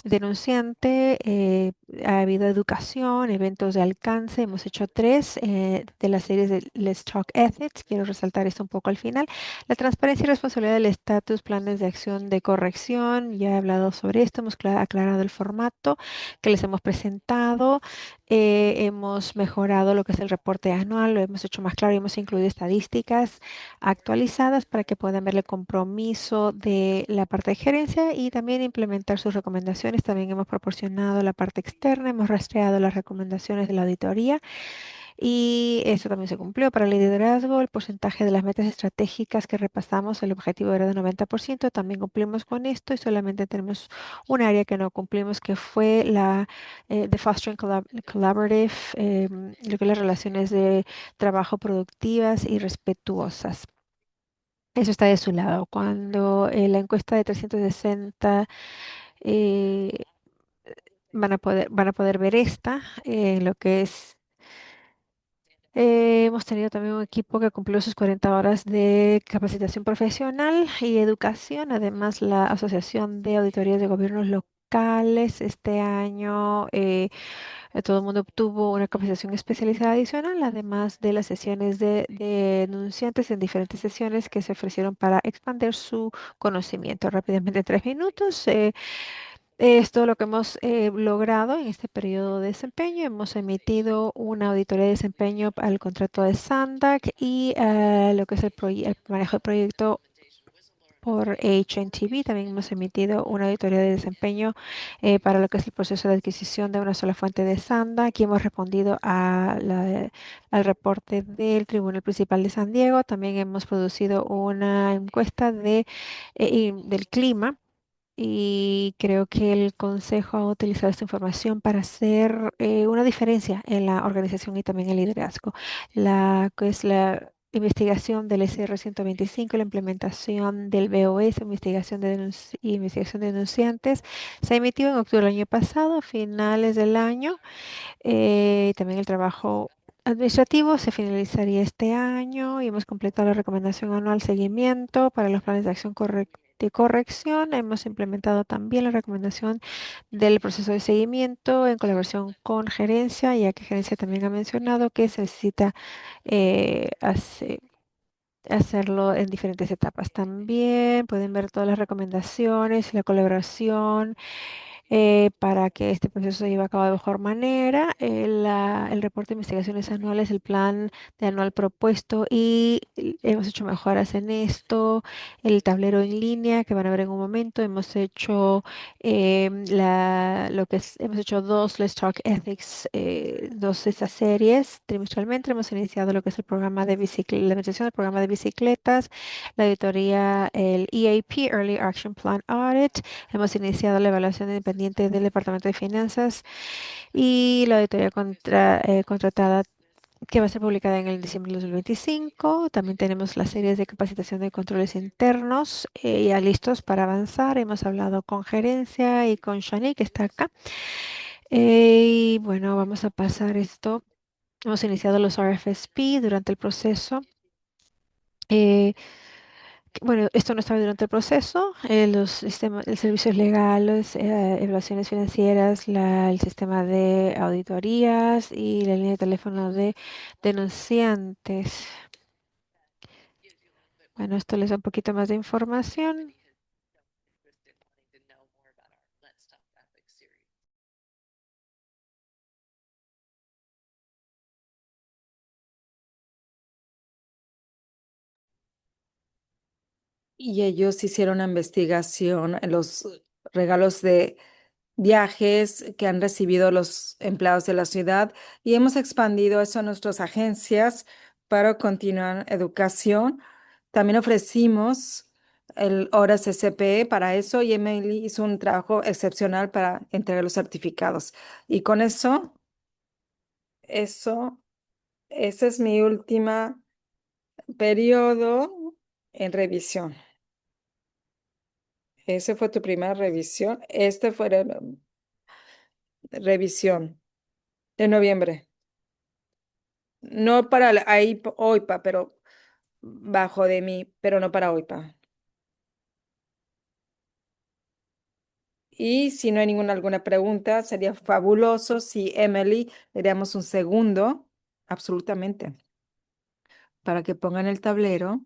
[SPEAKER 3] denunciante, ha habido educación, eventos de alcance, hemos hecho 3 de las series de Let's Talk Ethics, quiero resaltar esto un poco al final. La transparencia y responsabilidad del estatus, planes de acción de corrección, ya he hablado sobre esto, hemos aclarado el formato que les hemos presentado, hemos mejorado lo que es el reporte anual, lo hemos hecho más claro y hemos incluido estadísticas actualizadas para que puedan ver el compromiso de la parte de gerencia y también implementar sus recomendaciones. También hemos proporcionado la parte externa, hemos rastreado las recomendaciones de la auditoría y eso también se cumplió. Para el liderazgo, el porcentaje de las metas estratégicas que repasamos, el objetivo era de 90%, también cumplimos con esto y solamente tenemos un área que no cumplimos, que fue de Fostering Collaborative, lo que es las relaciones de trabajo productivas y respetuosas. Eso está de su lado. Cuando la encuesta de 360 eh, van a poder ver esta, lo que es hemos tenido también un equipo que cumplió sus 40 horas de capacitación profesional y educación. Además, la Asociación de Auditorías de Gobiernos Locales este año, todo el mundo obtuvo una capacitación especializada adicional, además de las sesiones de denunciantes en diferentes sesiones que se ofrecieron para expandir su conocimiento. Rápidamente, 3 minutos. Es todo lo que hemos logrado en este periodo de desempeño. Hemos emitido una auditoría de desempeño al contrato de SANDAC y lo que es el manejo del proyecto por HNTV. También hemos emitido una auditoría de desempeño para lo que es el proceso de adquisición de una sola fuente de SANDAC. Aquí hemos respondido al reporte del Tribunal Principal de San Diego. También hemos producido una encuesta del clima y creo que el Consejo ha utilizado esta información para hacer una diferencia en la organización y también el liderazgo. Que es la investigación del SR 125, la implementación del BOS, investigación de denunciantes, se emitió en octubre del año pasado, a finales del año. También el trabajo administrativo se finalizaría este año y hemos completado la recomendación anual seguimiento para los planes de acción de corrección. Hemos implementado también la recomendación del proceso de seguimiento en colaboración con gerencia, ya que gerencia también ha mencionado que se necesita hacerlo en diferentes etapas. También pueden ver todas las recomendaciones, la colaboración para que este proceso se lleve a cabo de mejor manera. El reporte de investigaciones anuales, el plan de anual propuesto y hemos hecho mejoras en esto. El tablero en línea que van a ver en un momento. Hemos hecho hemos hecho dos Let's Talk Ethics, dos de estas series trimestralmente. Hemos iniciado lo que es el programa de la administración del programa de bicicletas, la auditoría, el EAP, Early Action Plan Audit. Hemos iniciado la evaluación independiente del Departamento de Finanzas y la auditoría contratada que va a ser publicada en el diciembre del 2025. También tenemos las series de capacitación de controles internos ya listos para avanzar. Hemos hablado con gerencia y con Shani, que está acá. Y bueno, vamos a pasar esto. Hemos iniciado los RFSP durante el proceso. Eh, Bueno, esto no estaba durante el proceso. Los sistemas, servicios legales, evaluaciones financieras, el sistema de auditorías y la línea de teléfono de denunciantes. Bueno, esto les da un poquito más de información.
[SPEAKER 2] Y ellos hicieron una investigación en los regalos de viajes que han recibido los empleados de la ciudad y hemos expandido eso a nuestras agencias para continuar educación. También ofrecimos el horas SPE para eso y Emily hizo un trabajo excepcional para entregar los certificados. Y con eso, ese es mi última periodo en revisión. Ese fue tu primera revisión. Este fue la revisión de noviembre. No para la OIPA, pero bajo de mí, pero no para OIPA. Y si no hay alguna pregunta, sería fabuloso si Emily le damos un segundo, absolutamente, para que pongan el tablero.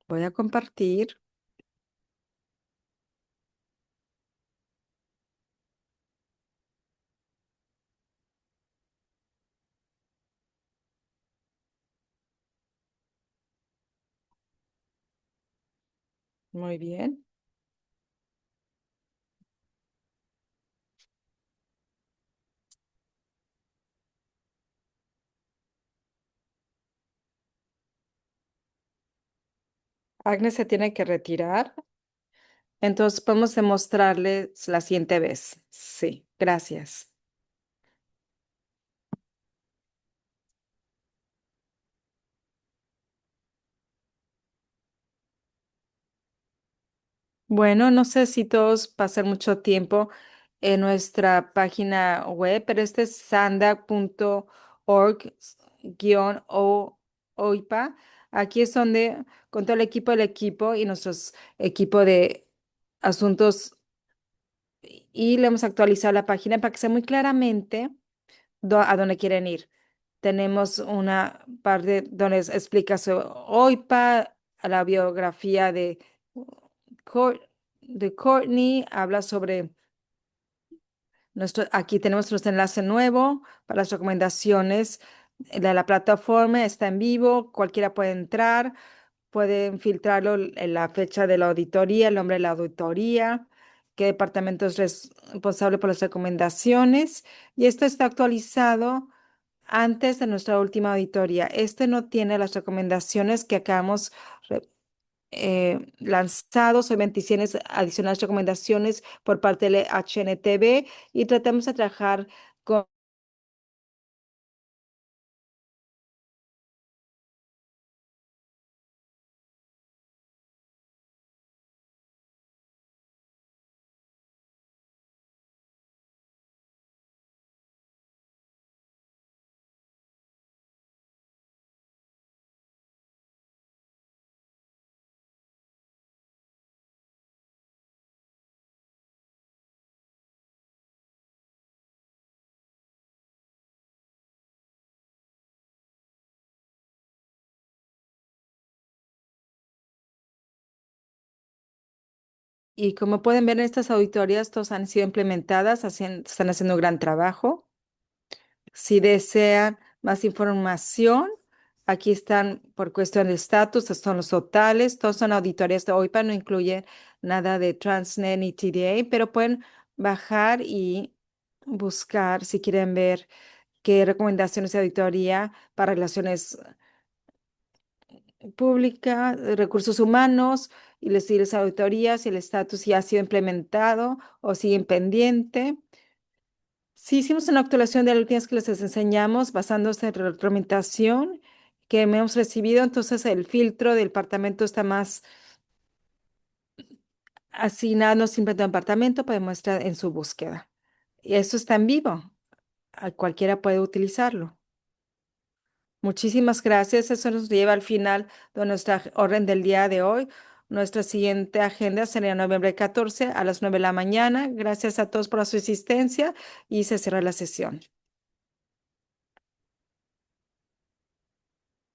[SPEAKER 2] Voy a compartir. Muy bien. Agnes se tiene que retirar. Entonces podemos demostrarles la siguiente vez. Sí, gracias. Bueno, no sé si todos pasan mucho tiempo en nuestra página web, pero este es sanda.org-oipa. Aquí es donde con todo el equipo y nuestros equipo de asuntos y le hemos actualizado la página para que sea muy claramente a dónde quieren ir. Tenemos una parte donde explica sobre OIPA, la biografía Cour- de Courtney, habla sobre aquí tenemos nuestro enlace nuevo para las recomendaciones. La plataforma está en vivo, cualquiera puede entrar, pueden filtrarlo en la fecha de la auditoría, el nombre de la auditoría, qué departamento es responsable por las recomendaciones. Y esto está actualizado antes de nuestra última auditoría. Este no tiene las recomendaciones que acabamos lanzados, o bendiciones adicionales recomendaciones por parte de HNTB y tratamos de trabajar con Y como pueden ver, estas auditorías todas han sido implementadas, están haciendo un gran trabajo. Si desean más información, aquí están por cuestión de estatus, estos son los totales, todos son auditorías de OIPA, no incluye nada de Transnet ni TDA, pero pueden bajar y buscar si quieren ver qué recomendaciones de auditoría para relaciones públicas, recursos humanos, y les dice auditorías si el estatus ya ha sido implementado o sigue pendiente. Sí, hicimos una actualización de las últimas que les enseñamos basándose en la retroalimentación que hemos recibido. Entonces, el filtro del departamento está más asignado, no simplemente a un departamento, para muestra en su búsqueda. Y eso está en vivo. Cualquiera puede utilizarlo. Muchísimas gracias. Eso nos lleva al final de nuestra orden del día de hoy. Nuestra siguiente agenda será noviembre 14 a las 9 de la mañana. Gracias a todos por su asistencia y se cierra la sesión.